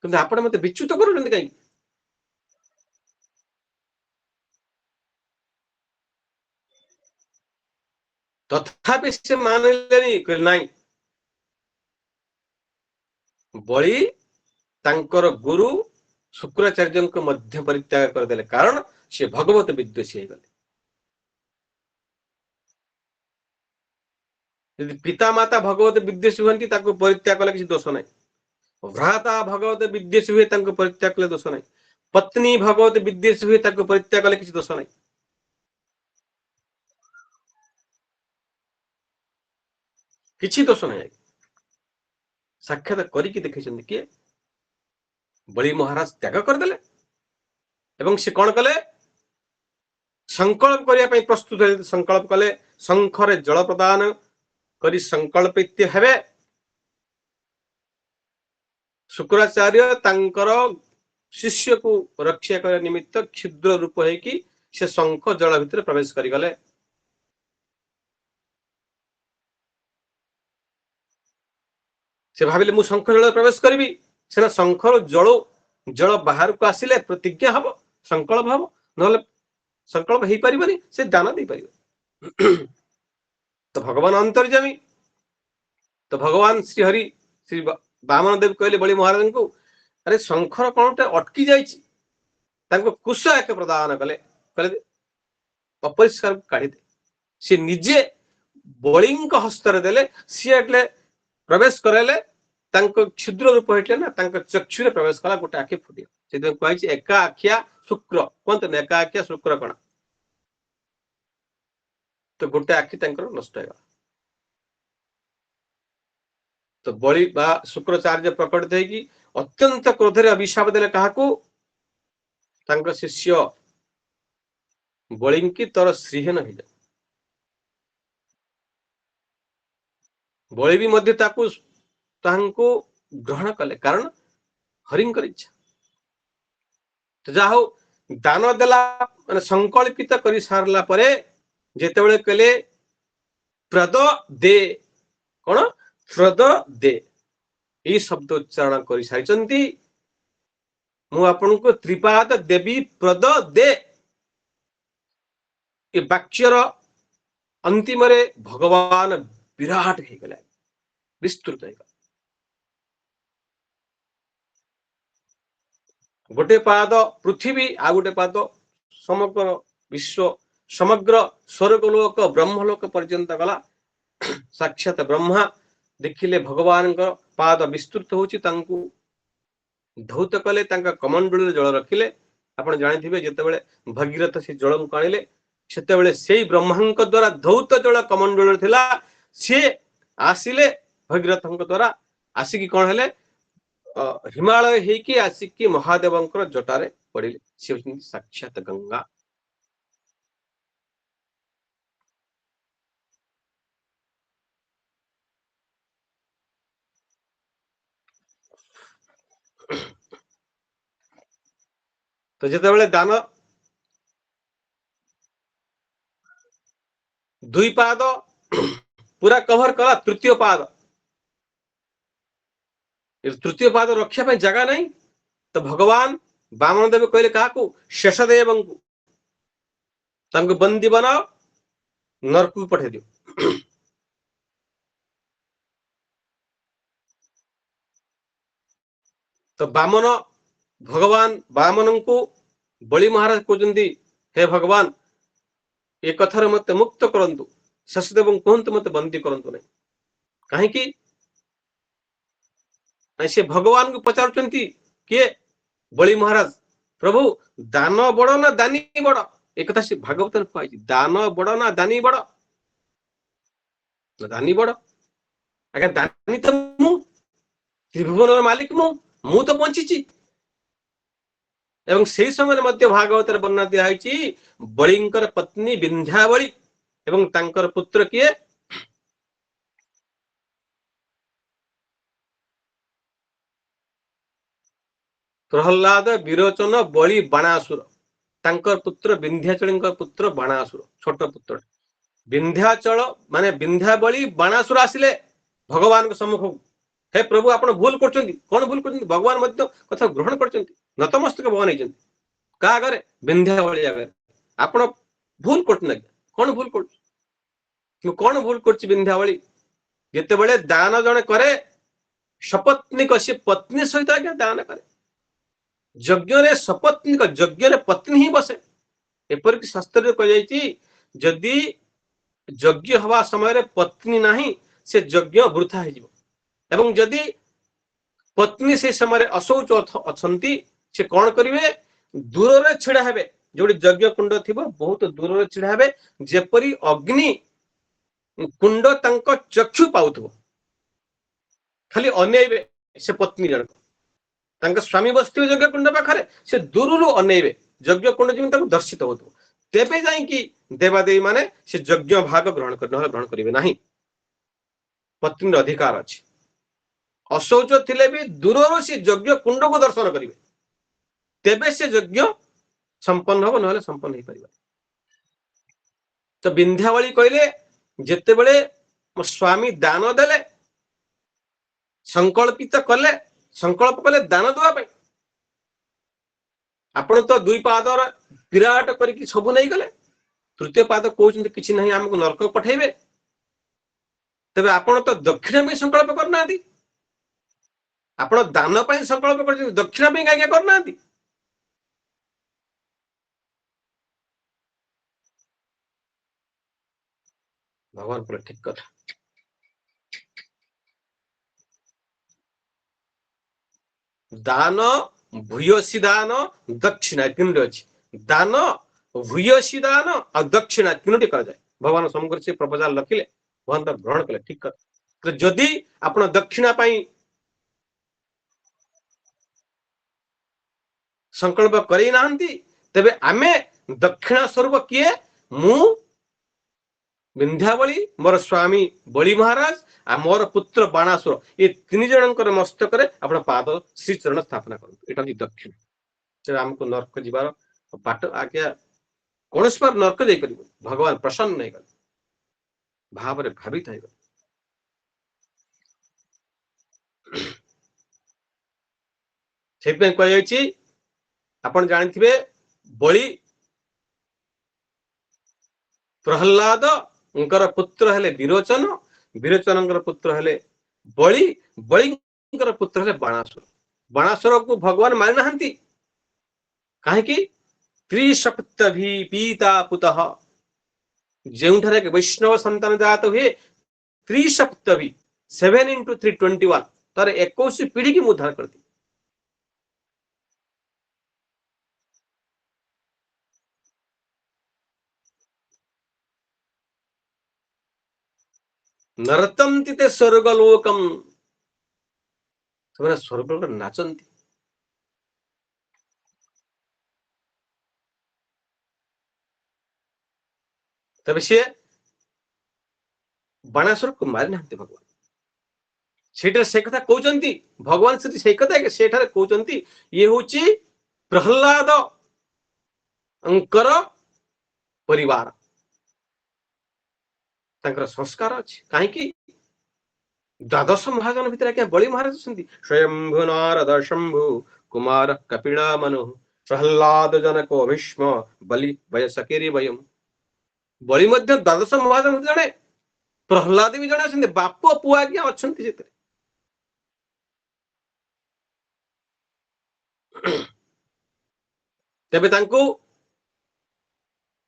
କିନ୍ତୁ ଆପଣ ମତେ ବିଚ୍ୟୁତ କରୁଛନ୍ତି କାହିଁକି? ତଥାପି ସେ ମାନିଲେନି, କହିଲେ ନାଇଁ, ବଳି ତାଙ୍କର ଗୁରୁ ଶୁକ୍ରାଚାର୍ଯ୍ୟଙ୍କ ମଧ୍ୟ ପରିତ୍ୟାଗ କରିଦେଲେ, କାରଣ ସେ ଭଗବତ ବିଦ୍ୱେଷୀ ହେଇଗଲେ। ଯଦି ପିତାମାତା ଭଗବତ ବିଦ୍ୱେଷୀ ହୁଅନ୍ତି ତାକୁ ପରିତ୍ୟାଗ କଲେ କିଛି ଦୋଷ ନାହିଁ। ଭ୍ରାତା ଭଗବତ ବିଦ୍ୱେଷୀ ହୁଏ ତାଙ୍କୁ ପରିତ୍ୟାଗ କଲେ ଦୋଷ ନାହିଁ। ପତ୍ନୀ ଭଗବତ ବିଦ୍ୱେଷୀ ହୁଏ ତାକୁ ପରିତ୍ୟାଗ କଲେ କିଛି ଦୋଷ ନାହିଁ। କିଛି ଦୋଷ ନାହିଁ। ସାକ୍ଷାତ କରିକି ଦେଖେଇଛନ୍ତି କିଏ? ବଳି ମହାରାଜ ତ୍ୟାଗ କରିଦେଲେ ଏବଂ ସେ କଣ କଲେ? ସଂକଳ୍ପ କରିବା ପାଇଁ ପ୍ରସ୍ତୁତ ହେଲେ। ସଂକଳ୍ପ କଲେ, ଶଙ୍ଖରେ ଜଳ ପ୍ରଦାନ କରି ସଂକଳ୍ପିତ ହେବେ। ଶୁକ୍ରାଚାର୍ଯ୍ୟ ତାଙ୍କର ଶିଷ୍ୟକୁ ରକ୍ଷା କରିବା ନିମିତ୍ତ କ୍ଷୁଦ୍ର ରୂପ ହେଇକି ସେ ଶଙ୍ଖ ଜଳ ଭିତରେ ପ୍ରବେଶ କରିଗଲେ। ସେ ଭାବିଲେ ମୁଁ ଶଙ୍ଖ ଜଳ ପ୍ରବେଶ କରିବି, ସେନା ଶଙ୍ଖର ଜଳ ବାହାରକୁ ଆସିଲେ ପ୍ରତିଜ୍ଞା ହବ, ସଂକଳ୍ପ ହବ, ନହେଲେ ସଂକଳ୍ପ ହେଇପାରିବନି, ସେ ଦାନ ଦେଇପାରିବ। ତ ଭଗବାନ ଅନ୍ତର୍ଯାମୀ, ତ ଭଗବାନ ଶ୍ରୀହରି ଶ୍ରୀ ବାମନ ଦେବ କହିଲେ ବଳି ମହାରାଜଙ୍କୁ, ଆରେ ଶଙ୍ଖର କଣଟେ ଅଟକି ଯାଇଛି। ତାଙ୍କୁ କୁଶ ଏକ ପ୍ରଦାନ କଲେ, କହିଲେ ଅପରିଷ୍କାର କାଢିଦେ। ସେ ନିଜେ ବଳିଙ୍କ ହସ୍ତରେ ଦେଲେ, ସିଏ એટલે ପ୍ରବେଶ କରାଇଲେ। ତାଙ୍କ କ୍ଷୁଦ୍ର ରୂପ ହେଇଥିଲେ ନା, ତାଙ୍କ ଚକ୍ଷୁରେ ପ୍ରବେଶ କଲା, ଗୋଟେ ଆଖି ଫୁଟିଲା। ସେଥିପାଇଁ କୁହାଯାଇଛି ଏକା ଆଖିଆ ଶୁକ୍ର, କୁହନ୍ତୁ ଏକା ଆଖିଆ ଶୁକ୍ର କଣ, ତ ଗୋଟେ ଆଖି ତାଙ୍କର ନଷ୍ଟ ହେଇଗଲା। ତ ବଳି ବା ଶୁକ୍ରାଚାର୍ଯ୍ୟ ପ୍ରକଟିତ ହେଇକି ଅତ୍ୟନ୍ତ କ୍ରୋଧରେ ଅଭିଶାପ ଦେଲେ କାହାକୁ? ତାଙ୍କ ଶିଷ୍ୟ ବଳିଙ୍କି ତୋର ଶ୍ରୀହୀନ ହେଇଯାଉ। ବଳି ବି ମଧ୍ୟ ତାଙ୍କୁ ଗ୍ରହଣ କଲେ, କାରଣ ହରିଙ୍କର ଇଚ୍ଛା। ତ ଯାହା ହଉ, ଦାନ ଦେଲା ମାନେ ସଂକଳ୍ପିତ କରି ସାରିଲା ପରେ ଯେତେବେଳେ କହିଲେ ପ୍ରଦ ଦେ, କଣ ପ୍ରଦ ଦେ, ଏଇ ଶବ୍ଦ ଉଚ୍ଚାରଣ କରି ସାରିଛନ୍ତି। ମୁଁ ଆପଣଙ୍କୁ ତ୍ରିପାଦ ଦେବୀ ପ୍ରଦ ଦେ, ଏ ବାକ୍ୟର ଅନ୍ତିମରେ ଭଗବାନ ବିରାଟ ହେଇଗଲେ, ବିସ୍ତୃତ ହେଇଗଲେ। ଗୋଟେ ପାଦ ପୃଥିବୀ, ଆଉ ଗୋଟେ ପାଦ ସମଗ୍ର ବିଶ୍ୱ, ସମଗ୍ର ସ୍ୱର୍ଗଲୋକ ବ୍ରହ୍ମଲୋକ ପର୍ଯ୍ୟନ୍ତ ଗଲା। ସାକ୍ଷାତ ବ୍ରହ୍ମା ଦେଖିଲେ ଭଗବାନଙ୍କ ପାଦ ବିସ୍ତୃତ ହଉଛି, ତାଙ୍କୁ ଧୌତ କଲେ, ତାଙ୍କ କମଣ୍ଡଳରେ ଜଳ ରଖିଲେ। ଆପଣ ଜାଣିଥିବେ ଯେତେବେଳେ ଭଗୀରଥ ସେ ଜଳକୁ ଆଣିଲେ, ସେତେବେଳେ ସେଇ ବ୍ରହ୍ମାଙ୍କ ଦ୍ୱାରା ଧୌତ ଜଳ କମଣ୍ଡଳରେ ଥିଲା। ସିଏ ଆସିଲେ ଭଗୀରଥଙ୍କ ଦ୍ୱାରା, ଆସିକି କଣ ହେଲେ, ହିମାଳୟ ହେଇକି ଆସିକି ମହାଦେବଙ୍କର ଜଟାରେ ପଡିଲେ। ସେ ହଉଛନ୍ତି ସାକ୍ଷାତ ଗଙ୍ଗା। ତ ଯେତେବେଳେ ଦାନ ଦୁଇ ପାଦ ପୁରା କଭର କଲା, ତୃତୀୟ ପାଦ, ତୃତୀୟ ପାଦ ରଖିବା ପାଇଁ ଜାଗା ନାହିଁ। ତ ଭଗବାନ ବାମନ ଦେବ କହିଲେ କାହାକୁ? ଶେଷଦେବଙ୍କୁ, ତାଙ୍କୁ ବନ୍ଦୀ ବନାଅ, ନରକକୁ ପଠେଇ ଦିଅ। ତ ଭଗବାନ ବାମନଙ୍କୁ ବଳି ମହାରାଜ କହୁଛନ୍ତି, ହେ ଭଗବାନ, ଏ କଥାରେ ମତେ ମୁକ୍ତ କରନ୍ତୁ। ଶେଷଦେବଙ୍କୁ କୁହନ୍ତୁ ମତେ ବନ୍ଦୀ କରନ୍ତୁ ନାହିଁ। କାହିଁକି? ସେ ଭଗବାନଙ୍କୁ ପଚାରୁଛନ୍ତି, କିଏ? ବଳି ମହାରାଜ, ପ୍ରଭୁ ଦାନ ବଡ ନା ଦାନୀ ବଡ? ଏକଥା ସେ ଭାଗବତରେ କୁହାଯାଇଛି, ଦାନ ବଡ ନା ଦାନୀ ବଡ? ଦାନୀ ବଡ। ଆଜ୍ଞା ଦାନୀ ତ ମୁଁ, ତ୍ରିଭୁବନର ମାଲିକ ମୁଁ ତ ବଞ୍ଚିଛି। ଏବଂ ସେହି ସମୟରେ ମଧ୍ୟ ଭାଗବତରେ ବର୍ଣ୍ଣନା ଦିଆଯାଇଛି, ବଳିଙ୍କର ପତ୍ନୀ ବିନ୍ଧ୍ୟାବଳୀ ଏବଂ ତାଙ୍କର ପୁତ୍ର କିଏ? ପ୍ରହ୍ଲାଦ, ବିରୋଚନ, ବଳି, ବାଣାସୁର। तांकर पुत्र विंध्याचल पुत्र बाणासुर छोट पुत्र विंध्याचल माने विंध्यावली बाणासुर आसिले भगवान के सम्मुख हे प्रभु आपण भूल करछंती कोन भूल करछंती भगवान मध्य कथा ग्रहण करछंती नतमस्तक भगवान ହେଇଛନ୍ତି का आगे विंध्यावली आगे आपण भूल करछन कोन भूल कर कोन भूल करछि विंध्यावली जेते बेले दान जणे करे सपत्नी से पत्नी सहित आज्ञा दान करे यज्ञ रे सपत्नी यज्ञ रे पत्नी ही बसे एपरिक शास्त्र कह जदि यज्ञ हवा समय पत्नी नहीं से यज्ञ वृथा हो जदि पत्नी से समय अशौच अच्छी से कौन करेंगे दूर रे छिड़ा हेबे जो यज्ञ कुंड थी बहुत दूर रे छिड़ा हेबे जेपरी अग्नि कुंड तंक चक्षु पाउथबो खाली अनेइबे से पत्नी जनक स्वामी बसथिबे यज्ञ कुंड पाखरे से दूररू अनेइबे यज्ञ कुंड जिन तक दर्शित होतो तेबे जाई कि देवादेवी माने से यज्ञ भाग ग्रहण करेंगे नहीं पत्नी अधिकार अच्छी अशौच थिले भी दूररू से यज्ञ कुंड को दर्शन करेंगे तेबे से यज्ञ संपन्न हो ना संपन्न हो पार तो विंध्यावली कहले जेते बेले मो स्वामी दान देले संकल्पित कले संकल्प कले दान देवा आपण तो दुई पादर विराट करके सब नहीं गले तृतीय पाद कहते किसी नहीं आमको नरक पठेबे तेबे आपण तो दक्षिणा में संकल्प करना आपण दान पर संकल्प कर दक्षिणा में क्या करना भगवान पर ठीक कथा दान भूयसी दान दक्षिणा तीन अच्छी दान भूयसी दान और दक्षिणा तीनोटी कर जाए भगवान समग्र से प्रपोजाल लखिले भगवान तो ग्रहण कले ठीक कथा तो जदि आपण दक्षिणा पाई संकल्प करी नाहंती तेबे आमे दक्षिणा स्वरूप किए मु विंध्यावली मोर स्वामी बलि महाराज आ मोर पुत्र बाणासुर ये तीन जनकर मस्तक आपण पाद श्री चरण स्थापना करते यहाँ दक्षिण से आमको नर्क जीवार बाट आज्ञा कौन बार नर्क जापर भगवान प्रसन्न नहीं गले भाव भावित हो कह आपण जानथिबे बलि प्रहलाद उनकर पुत्र हेले विरोचन विरोचन पुत्र हेले बलि बलि पुत्र हेले बाणासुर बाणासुर को भगवान मारि नाहंती कहीं त्रिसप्तभी पीता पुतः जो वैष्णव संतान जात हुए त्रिसप्तभी 7 into 3 21 तार 21 पीढ़ी की उद्धार कर दी नर्तन्ति ते स्वर्गलोकम से स्वर्गलोक नाचंती तबे सी बाणासुर को मारि नाहंती भगवान सेटा से कथा कहउचंती भगवान से कथा सेठारे कहउचंती ये होची प्रहलाद अंकर परिवार तांकर संस्कार अछि काहे कि द्वादश महाजन भितर क्या बलि महाराज अछंती स्वयंभु नारद शंभु कुमार कपिला मनु प्रहलाद जनक भीष्म बलि वय सकेरी वयम बलि मध्य द्वादश महाजन जने प्रहलाद भी जने अछंती बाप पुआ क्या अछंती जेते तेबे तांको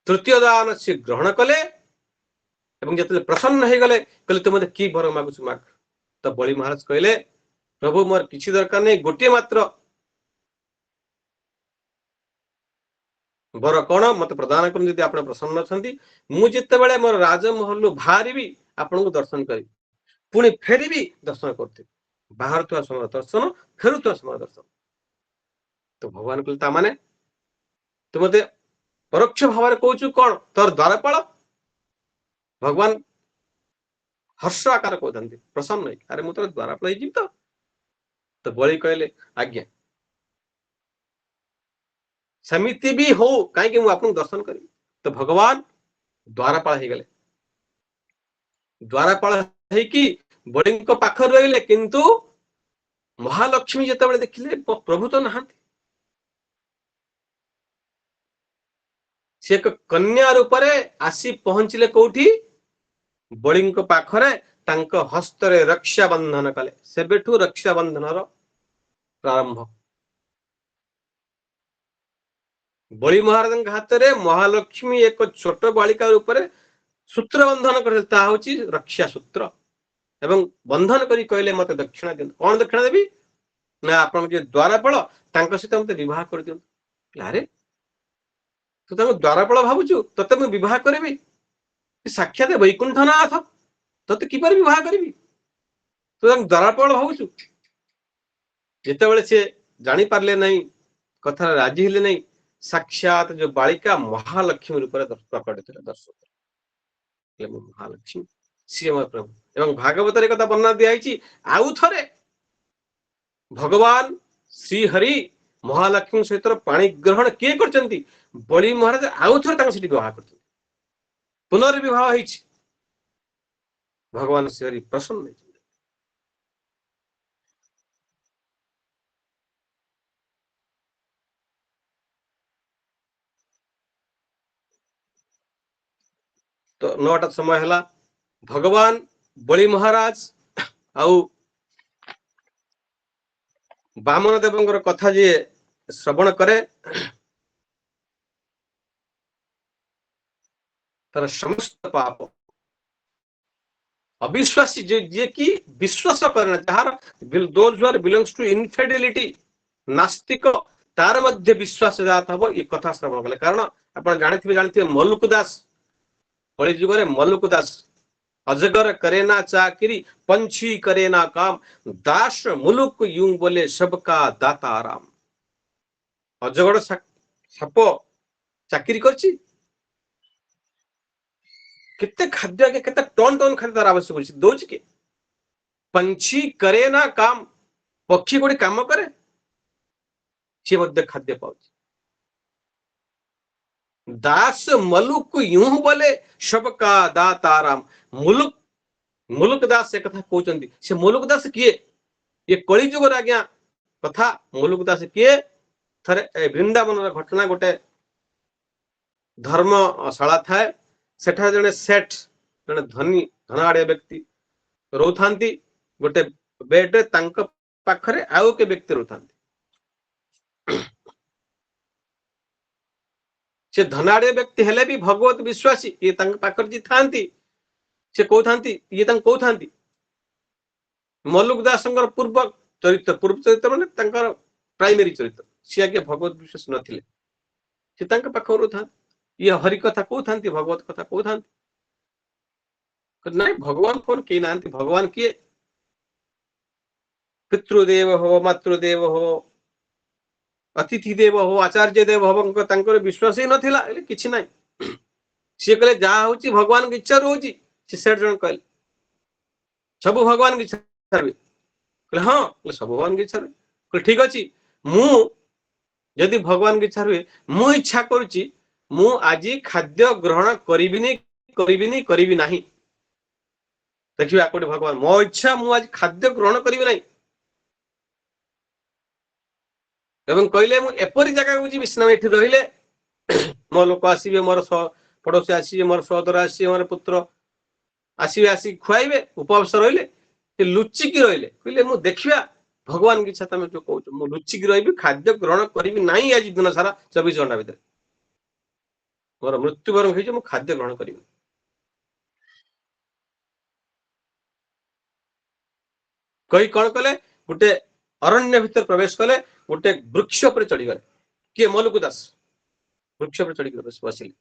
तृतीय दान से ग्रहण कले एवं जते प्रसन्न हो गले कहले तुम मते की वर मागुछ माग तो बलि महाराज कहले प्रभु मोर किसी दरकार नहीं गोटे मात्र वर कौन मत प्रदान कर जदि आप प्रसन्न अच्छा मुझे बेले मोर राजमहल बाहरी आपन को दर्शन करी पुणी फेरी दर्शन करते बाहर थोड़ा समय दर्शन फेरुवा समय दर्शन तो भगवान कहते माने तु मते परोक्ष भाव कहूँ कौन तोर द्वारपाल भगवान हर्ष आकार कहते प्रसन्न नहीं अरे मुझे द्वारपाल हो तो बलि कहले आज्ञा सेमिति भी हो कहीं मु आपन दर्शन करी तो भगवान द्वारपाल हो गले द्वारपाल है बड़ी पाखर रहिले किंतु महालक्ष्मी जिते देखिले प्रभु तो नहा सी एक कन्या रूप आसी पहुंचले कौटी बड़ी पाखरे हस्तरे रक्षा बंधन कले सेबेठू रक्षा बंधन प्रारंभ बड़ी महाराज हाथ में महालक्ष्मी एक छोट बालिका रूप सूत्र बंधन कर रक्षा सूत्र एवं बंधन करी कहले मत दक्षिणा दियंतु कौन दक्षिणा देवी ना आपन जे द्वारपाल सहित मत विवाह कर दियंतु अरे तू द्वारपाल भावुचु तते मैं विवाह करी साक्षात वैकुंठनाथ तते किपर विवाह करी तू द्वारपाल भावुचु जिते से जानी पारले नहीं कथा राजी हेले नहीं साक्षात जो बालिका महालक्ष्मी रूप प्रकट दर्शक महालक्ष्मी सी प्रभु एवं भागवत कथा वर्णना दिखाई आउ थे भगवान श्रीहरि महालक्ष्मी सहित पाणी ग्रहण किए कर बड़ी महाराज आउ थे विवाह कर पुनर्विवाह हो भगवान श्रीहरि प्रसन्न तो 9टा समय है भगवान बड़ी महाराज आउ बामन देव कथा जी श्रवण करे तर समस्त पाप अविश्वासी जे कि विश्वास करना तार those who are belongs to infidelity नास्तिक तार मध्य विश्वास जात हबो ये कथा श्रवण कले कारण आपण जानथिबे मल्लुक दास कलि जुग रे मल्लुक दास अजगर करे ना चाकरी पंछी करे ना काम दास मुलुक यूं बोले सबका दाता राम अजगर साप चाकरी करछि कितने खाद्य के कितने टन टन खाद्य तार आवश्यक होछि दोछि के पंछी करे ना काम पक्षी कोडी काम करे सी मध्य खाद्य पाउछि दास मुलुक यूं बोले सबका दाता राम मुलुक मुलुक दास से कथा कहउचंदी से मुलुक दास किए ये कलि जुग आज्ञा कथा मुलुक दास किए थरे वृंदावन घटना गोटे धर्मशाला थाए सेठा जने सेठ जने धनी धनाढ़िया व्यक्ति रोथांती गोटे बेड रे तांक पाखरे आउ के व्यक्ति रोथांती से धनाढ़िया व्यक्ति हेले भी भगवत विश्वासी ये तांक पाखर जी थांती से कहथांती ये तांक कहथांती मल्लुक दासंकर पूर्व चरित्र माने तांकर प्राइमरी चरित्र सी आगे भगवत विश्वास नथिले से तांक पाखर रोथांती ये हरि कथा कहथांती भगवत कथा कहथांती नहीं भगवान कौन के नांती भगवान किए पितृदेव हो मातृदेव हो अतिथि देव हो आचार्य देव हो तांकर विश्वास ही नथिला किछि नाही सी कहले जा होची भगवान की इच्छा होची से सेठ जन कहले सब भगवान की इच्छा कहले हां सब भगवान की इच्छा कहले ठीक अछि मु यदि भगवान की इच्छा हुए मु इच्छा करूची मु आज खाद्य ग्रहण करिबी नाही देखिए आकोटी भगवान मो इच्छा मु आज खाद्य ग्रहण करिबी नाही एवं कहले मु एपरी जगह को जी विश्राम एठी रहिले मो लोक आसीबे मोर पड़ोसी आसीबे मोर सहोदर आसी मोर पुत्र आसीबे आसी खुआइबे उपवास रहिले ते लुच्ची की रहिले कहले मु देखिबा भगवान की इच्छा तमे जो कहू मु लुच्ची की रहिबी खाद्य ग्रहण करिबी नाही आज दिन सारा 24 घंटा भीतर मोर मृत्युवरण होई जे मु खाद्य ग्रहण करिबी कई कौन कले गोटे अरण्य भीतर प्रवेश कले गोटे वृक्ष पर चढ़ी गले किए मल्लुक दास वृक्ष पर चढ़ी बसिले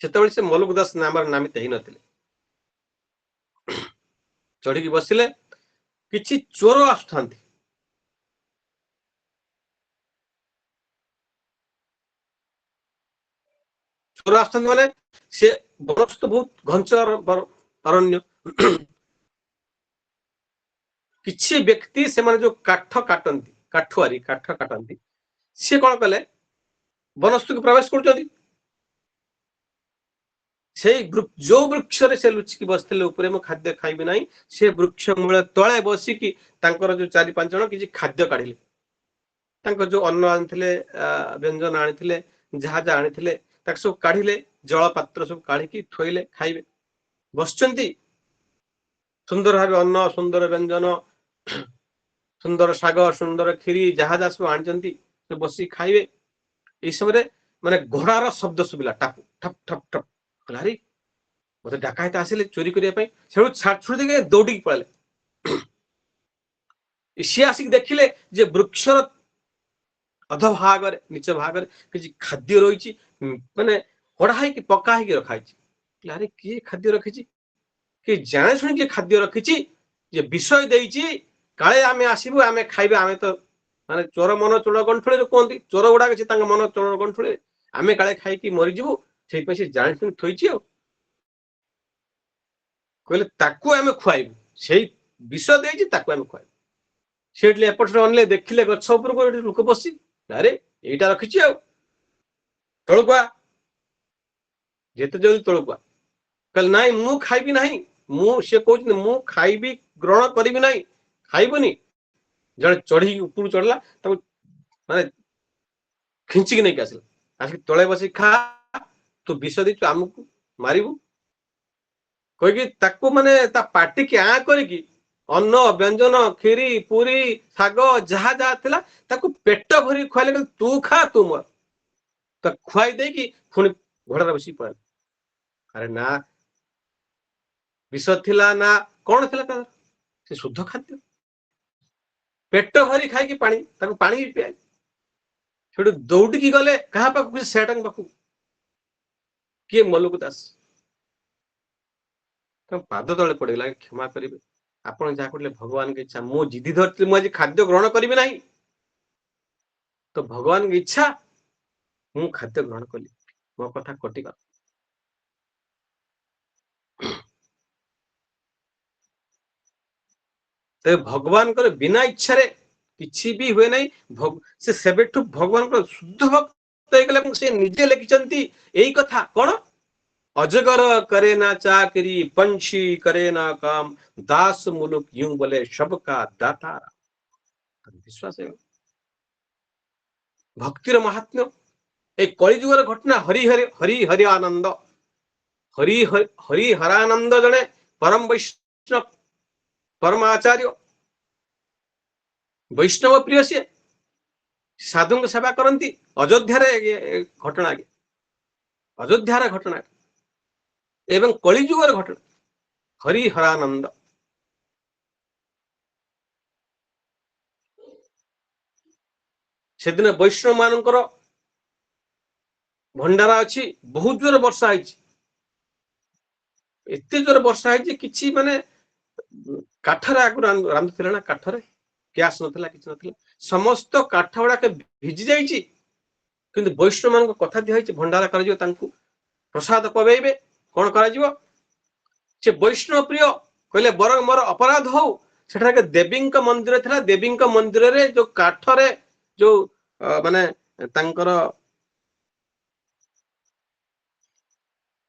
सेतबेले से मल्लुक दास नामर नामित ही नथिले चढ़ी बसिले किछि चोर आसुथांती चोर आसुथांती माने से बरस्त बहुत घंचर अरण्य किछि व्यक्ति से माने जो काठ काटंती काठुआरी काठ काटंती सी कौन कले वनस्तु को प्रवेश कर जो वृक्ष से लुचिकी बसते ऊपर मु खाद्य खाइबी ना से वृक्ष मूल तले बसिकी जो 4-5 जन किसी खाद्य काढ़िले जो अन्न आनी व्यंजन आनी जहाँ जहाँ आनी सब काढ़िले जल पात्र सब काढ़ी थोइले खाइबे बसचंती सुंदर भाव अन्न सुंदर व्यंजन सुंदर शाग सुंदर खीरी जहाँ जहाँ सब आनी बस खाइबे ये समय माने घोड़ार शब्द शुभिला टाप ठप ठप ठप हरी मत डाकायत आसिले चोरी करने छाड़ दे दौड़ी पड़े सी आसिक देखिले जे वृक्षर अध भाग निच भाग किसी खाद्य रही माने कड़ा कि पका रखाई अरे किए खाद्य रखी कि जाने शुणी किए खाद्य रखी विषय देती काले आम आसबू आम खाइबा आम तो माने चोर मन चोर गंठुली कहते चोर गुड़ाक से मन चोर गंठुली आम काले खाई मरीजु से जाने शुणी थोची कहले ताकू आम खुआबू से विष देती आम खुआबू से एपट अनले देखिले गछ उपर लोक बसी अरे यहीटा रखी तलुआ जिते जल्दी तलुआ कहले नाई मु खाइबी ना से कहते मु खाइबी ग्रहण करी ना खाइबनी जड़े चढ़ी ऊपर चढ़ला माने खिंचिक नहीं आसला आसिक तले बस खा तू विष देचु आमको मारिबू कहीकि माने पार्टी की आ करी अन्न व्यंजन खीरी पूरी शाग जहाँ जहाँ थिला ताकू पेट भरी खुआले तू खा तू मर तो खुआई दे कि पुणी घोड़ार बस पड़े अरे ना विष थिला ना कौन थिला से शुद्ध खाद्य पेट भरी खाई पानी पानी भी पियाई से दौड़ी गले क्या पाखु सेठ पाखु किए मल्लुक दास पाद तले पड़ेगा क्षमा करेंगे आपण जहाँ कहले भगवान की इच्छा मो जिदी धरती मुझे खाद्य ग्रहण करी ना तो भगवान की इच्छा मु खाद्य ग्रहण कली मो कथा कटिगला तो भगवान को बिना इच्छा रे किसी भी हुए नहीं से सेबेठु भगवान को शुद्ध भक्त हो से निजे लिखिंट यही कथा कौन अजगर करे ना चाकरी पंछी करे ना काम दास मुलुक यूं बोले सबका दाता विश्वास है भक्तिर महात्म्य एक कलिजुगर घटना हरि हरि हरि हरि आनंद हरि हरि हरानंद जड़े परम वैष्णव परमाचार्य वैष्णव प्रिय सी साधु सेवा करती अयोध्यार घटना अयोध्यार घटना एवं कलिजुगर घटना हरि हरानंद से दिन वैष्णव मानकर भंडारा अच्छी बहुत जोर वर्षा एत जोर वर्षा कि माने काठर आगु रांधुले ना काठर गैस नथिला किछि नथिला समस्त काठ गुड़ाक भिजी जाइछि किंतु वैष्णव मान कथा दिया भंडारा कर प्रसाद पवेबे कौन कर वैष्णव प्रिय कहले बर मोर अपराध हो से देवी मंदिर था देवी मंदिर रे जो काठरे जो माने तांकर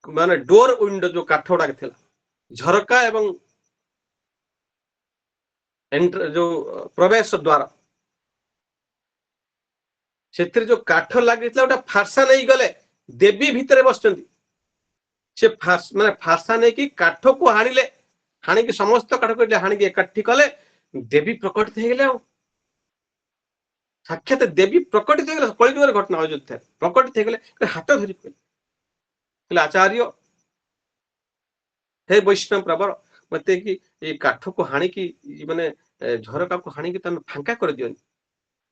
माने डोर विंडो जो काठ गुड़ाक था झरका एवं जो प्रवेश द्वार से जो काठ लगी गोटे फारसा नहीं गले देवी भितर बस से माने फारसा नहीं कि काठ को हाणिले हाणिकी समस्त काठ को हाणिकी एकाठी कले देवी प्रकटित हो गले साक्षात देवी प्रकटित हो गले कलिजुगर घटना अयोध्या प्रकटित हो गले हाथ धरी कहले आचार्य हे वैष्णव प्रवर मत कि ये काठ को हाणिकी माने झरका को हाणिकी तुम फांका कर दियो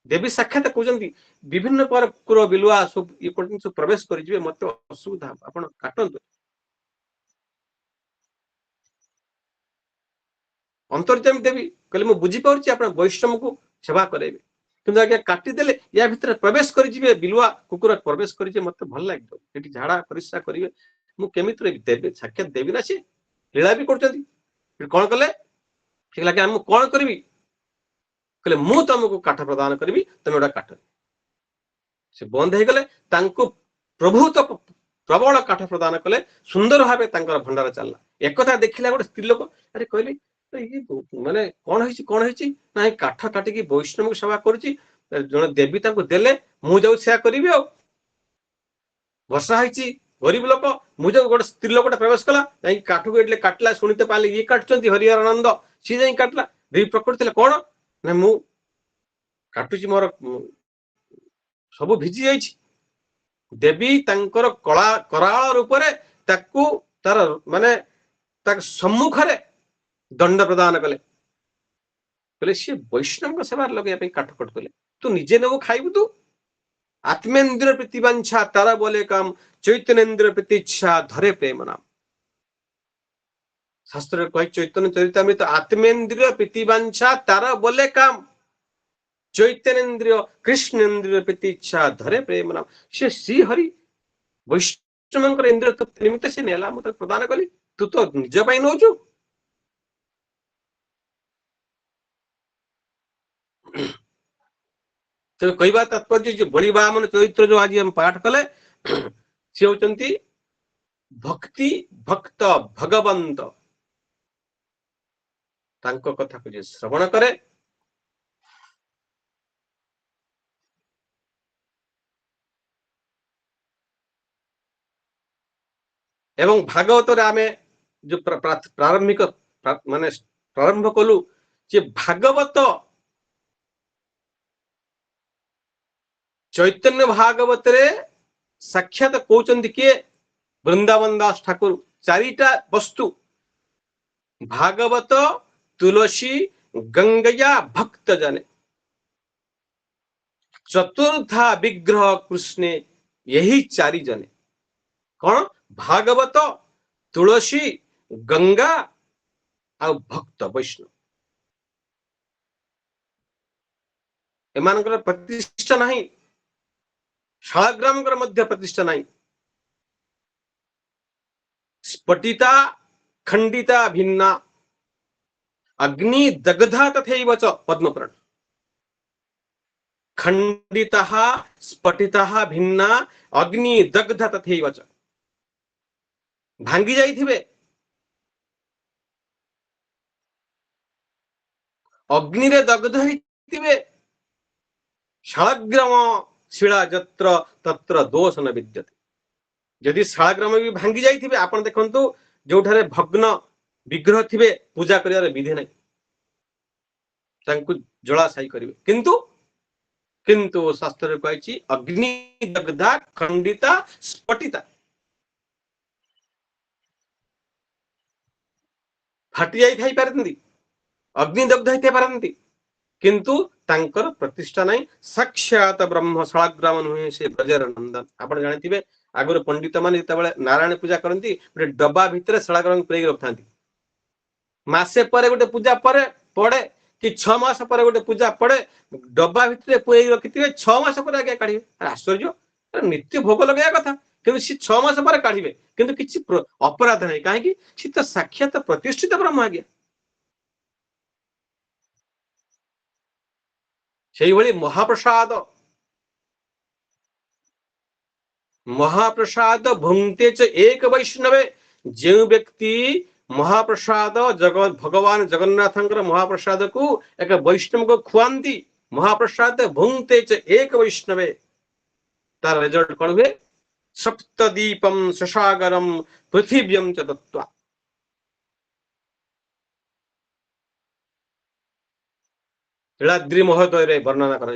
देवी साक्षात कहते विभिन्न प्रकार कुकुर बिलुआ सब ये सब प्रवेश कर मत असुविधा आप काटतु अंतर्जामी देवी कहले मुझे बुझीपार आप वैष्णव को सेवा करेंगे कि आज्ञा काटिदेले या भितर प्रवेश करेंगे बिलुआ कुकुर प्रवेश करेंगे मत भल लगे ये झाड़ा परिस्रा करेंगे मुझे देवी साक्षात देवी ना सी लीला भी कर कौन कले लगे कौन करी कहले मु तुमको काठ प्रदान करी तुम गोटा काट से बंद हो गले प्रभु तो प्रबल काठ प्रदान कले सुंदर भाव भंडार चलला एक कथा देखिला गोटे स्त्री लोक अरे कहली माने कौन है ना काठ काटिकी वैष्णव सेवा करुच्ची जड़े देवी देले मु जाऊ सेवा करी वर्षा है गरीब लोक मुझे गोटे स्त्री लोक प्रवेश कला काठ को काटला शुणीते पारे ये काटुंट हरिहर आनंद सी जा काटला देवी प्रकृति कौन ना मु काटुची मोर सब भिजी जाइए देवी तांकर कला कराल रूप तार माने सम्मुख दंड प्रदान कले कहले सी वैष्णव सेवार लगे काठ कट कले तू निजे नबू खाइबू तू आत्मेन्द्र प्रतिवंछा तारा बोले काम चैतन्येन्द्र प्रतीक्षा धरे प्रेम नाम शास्त्र कही चैतन्य चरितामृत आत्मेन्द्रिय प्रतिवंछा तारा बोले काम चैतन्येन्द्रिय कृष्णेन्द्रिय प्रतीक्षा धरे प्रेम नाम से श्री हरि वैष्णव इंद्रिय तत्व निमित्त से नेला मत प्रदान कली तू तो निज नौचु तो कहवा तात्पर्य जो बड़ी बामन चरित्र जो आज हम पाठ कले सी होती भक्ति भक्त भगवंत तांको कथा को जे श्रवण करे एवं भागवत रे आमे जो प्रारंभिक माने प्रारंभ कलु जे भागवत चैतन्य भागवत रे साक्षात कहउचंदी के वृंदावन दास ठाकुर चारिटा वस्तु भागवत तुलसी गंगया भक्त जने चतुर्था विग्रह कृष्ण यही चारि जने कौन भागवत तुलसी गंगा आ भक्त वैष्णव एमानकर प्रतिष्ठा नहीं शालग्राम मध्य प्रतिष्ठा नहीं स्फटिता खंडिता भिन्ना अग्नि दग्धा तथैव च पद्मपुराण खंडितः स्फटितः भिन्ना अग्नि दग्धा तथैव च भांगी जाइथिबे अग्नि रे दग्ध होइथिबे शालग्राम शिला जत्र तत्र दोष न विद्यते यदि शालग्राम भी भांगी जाइथिबे आपण देखंतु जोठारे भग्न विग्रह थिबे पूजा करियार विधि नै तांकु जलाशायी करिवे किंतु शास्त्र कहछि अग्नि दग्धा खंडिता स्फटिता फाटी जाई थाई पारंती अग्नि दग्ध होते पारंती किंतु तांकर प्रतिष्ठा नहीं साक्षात ब्रह्म शालग्राम नुहे से ब्रजर नंदन आपण जानिथिबे आगर पंडित माने जतबेले नारायण पूजा करंती गोटे डब्बा भितर शालग्राम पुरेई रखथांती मासे परे गोटे पूजा परे पड़े कि 6 मास पर गोटे पूजा पड़े डब्बा भितर पुरेई रखिथिबे 6 मास पर आगे काढिबे आश्चर्य नित्य भोग लगाया कथा किंतु सी 6 मास पर काढिबे किंतु किछि अपराध नहीं काहे सी तो साक्षात प्रतिष्ठित ब्रह्म आज्ञा से भली महाप्रसाद भुंक्ते च एक वैष्णवे जो व्यक्ति महाप्रसाद भगवान जगन्नाथंकर महाप्रसाद को एक वैष्णव को खुआंती महाप्रसाद भुंक्ते च एक वैष्णवे तार रिजल्ट कौन हुए सप्तदीपम ससागरम पृथिव्यम च दत्त्वा लीलाद्रि महोदय वर्णना कर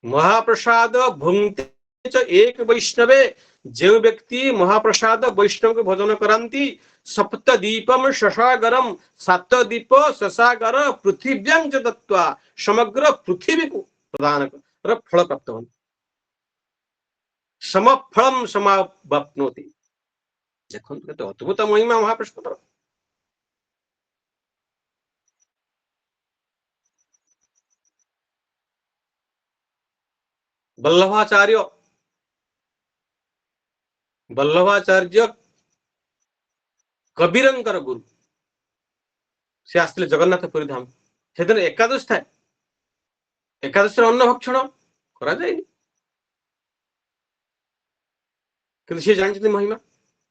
महाप्रसाद भुंक्ते च एक वैष्णवे जो व्यक्ति महाप्रसाद वैष्णव को भोजन करांती सप्तदीपम शशागरम 7 दीप शशागर पृथिव्यां च दत्त्वा समग्र पृथ्वी को प्रदान कर फल प्राप्त हो समफलम समाप्नोति देखो तो अद्भुत महिमा महाप्रसाद वल्लभाचार्य कबीरंकर गुरु से आसते जगन्नाथ पुरी धाम से दिन एकादश था एकादशी अन्न भक्षण करा जाएनि किंतु सी जानते महिमा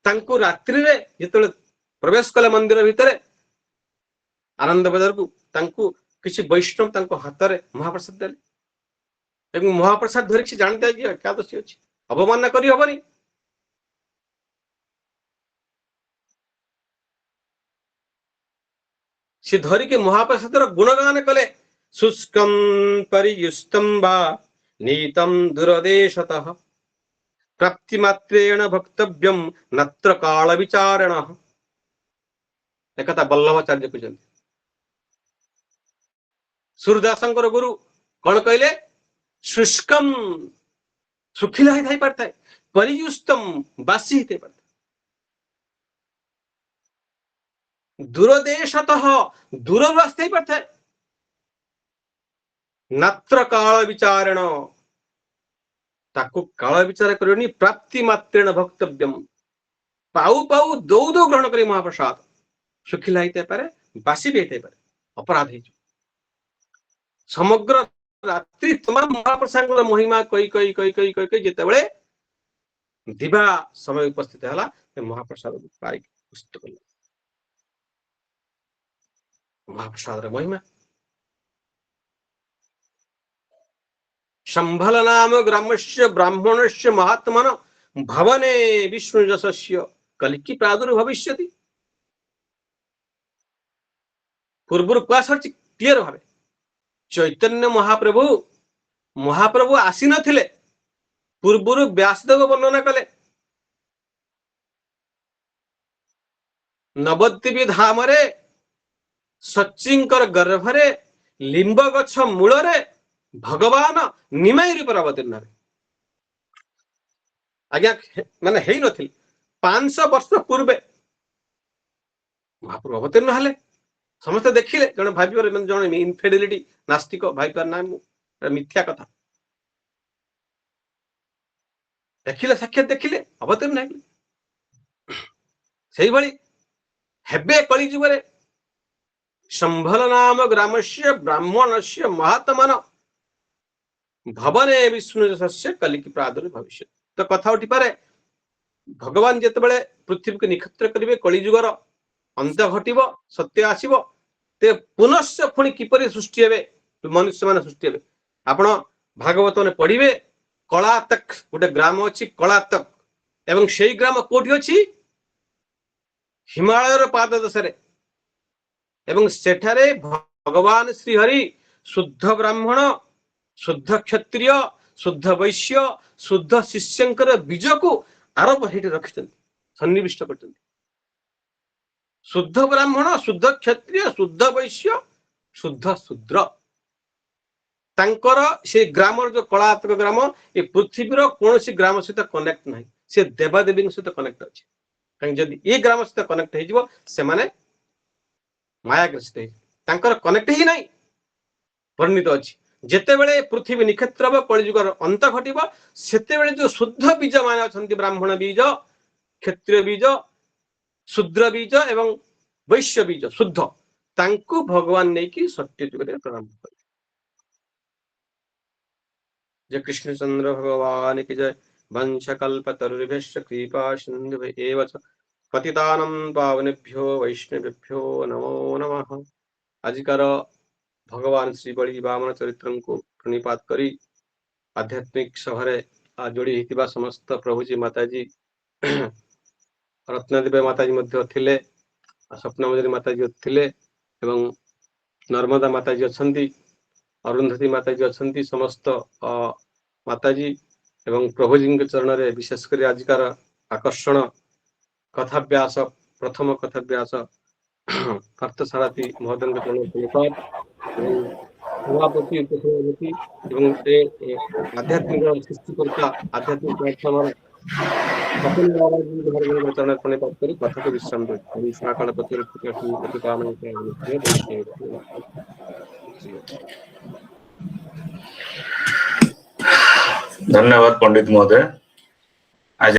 तांको रात्रि रे जेतले प्रवेश कले मंदिर भितर आनंद बजार को तांको किसी वैष्णव तांको हाथ रे महाप्रसाद देले एवं महाप्रसाद धरिक से जानते कि एकादशी अछि अवमान करी हबनी से धरिके महाप्रसाद गुणगान कले शुष्कं परियुष्टं वा नीतं दुरदेशतः प्राप्तिमात्रेण भक्तव्यम नत्र काल विचारण एकथा वल्लभाचार्य कहते सूरदासंकर गुरु कौन कहले शुष्कम सुखिला ही थाई पारता है परियुष्टम बासी ही पारता दूरदेशतः दूर रास्ते ही पारता है नत्र काल विचारण ताको काल विचार करनी प्राप्ति मात्रेण भक्तव्यम पाऊ पाऊ दौ दौ ग्रहण करी महाप्रसाद सुखिला ही पारे बासी भी पारे अपराध ही समग्र रात्रि तमाम महाप्रसाद महिमा कई कई कई कई कई कई जितेबले दिवा समय उपस्थित है महाप्रसाद पाई पुस्तक महाप्रसाद महिमा संभल नाम ग्रामस्य ब्राह्मणस्य महात्मन भवने विष्णु जसस्य कलिकी प्रादुर्भविष्यति पूर्व क्लास क्लियर भाव चैतन्य महाप्रभु आसी नथिले पूर्वर व्यासदेव वर्णना कले नवद्वीप धाम रे सचिंकर गर्भरे लिंब गछ मूल रे भगवान निमाई रूप अवतीर्ण आज्ञा माने हेई नथिल 500 वर्ष पूर्वे महाप्रभु अवतीर्ण हले समस्त देखिले जने भाबिवर जने इनफिडेलिटी नास्तिक भाइपार ना मिथ्या कथा देखिले साक्षात देखिले अवतीर्ण हेले सेही भली हेबे कली जुगरे संभल नाम ग्रामस्य ब्राह्मणस्य महात्मन भवने विष्णु जसस्य कलिकी प्रादुर्भविष्यति तो कथा उठी पारे भगवान जेतेबेले पृथ्वी को निक्षत्र करिवे कली जुगर अंत घटिबो सत्य आसीबो ते पुनश्च पुणी किपरि सृष्टि हेबे मनुष्य माने सृष्टि हेबे आपण भागवत ने पढ़िबे कलातक गोटे ग्राम अछि कलातक एवं सेही ग्राम कोठी अछि हिमालयर पाददेशरे एवं सेठारे भगवान श्री हरि शुद्ध ब्राह्मण शुद्ध क्षत्रिय शुद्ध वैश्य शुद्ध शिष्यंकर बीज को आरोप हेठी रखिछन्ति सन्निविष्ट करछन्ति शुद्ध ब्राह्मण शुद्ध क्षत्रिय शुद्ध वैश्य शुद्ध शूद्र तांकर से ग्राम जो कलात्मक ग्राम ये पृथ्वीर कौन सी ग्राम सहित कनेक्ट नहीं से देवादेवी सहित कनेक्ट अच्छे कहीं जदि ये ग्राम सहित कनेक्ट हो से माने मायाग्रस्त तांकर कनेक्ट ही नहीं वर्णित अच्छी जेतेबेले पृथ्वी निक्षेत्र हम कलिजुगर अंत घटिब सेतेबेले जो शुद्ध बीज मान अच्छा ब्राह्मण बीज क्षत्रिय बीज शूद्र बीज एवं वैश्य बीज शुद्ध तांको भगवान नहीं कि सत्य जुग प्रारंभ कर जय कृष्णचंद्र भगवान की जय वंशकल्पतरुभ्यश्च कृपा सिन्धुभ्य एव च पतितानं पावनेभ्यो वैष्णवेभ्यो नमो नमः आजिकार भगवान श्री बड़ी वामन चरित्र को प्रणिपात करी आध्यात्मिक सभा जोड़ी होता समस्त प्रभुजी माताजी रत्नदेवी माताजी मध्य थिले स्वप्नमंजरी माताजी थिले एवं नर्मदा माताजी अच्छी अरुंधति माताजी अच्छी समस्त माताजी एवं प्रभुजी के चरण में विशेषकर आजिकार आकर्षण कथाव्यास प्रथम कथाव्यास पार्थसारथी महोदय के चरण सभापति उपसभापति आध्यात्मिक सृष्टिकर्ता आध्यात्मिक चरण प्रणिपात कर कथा को विश्राम धन्यवाद पंडित महोदय।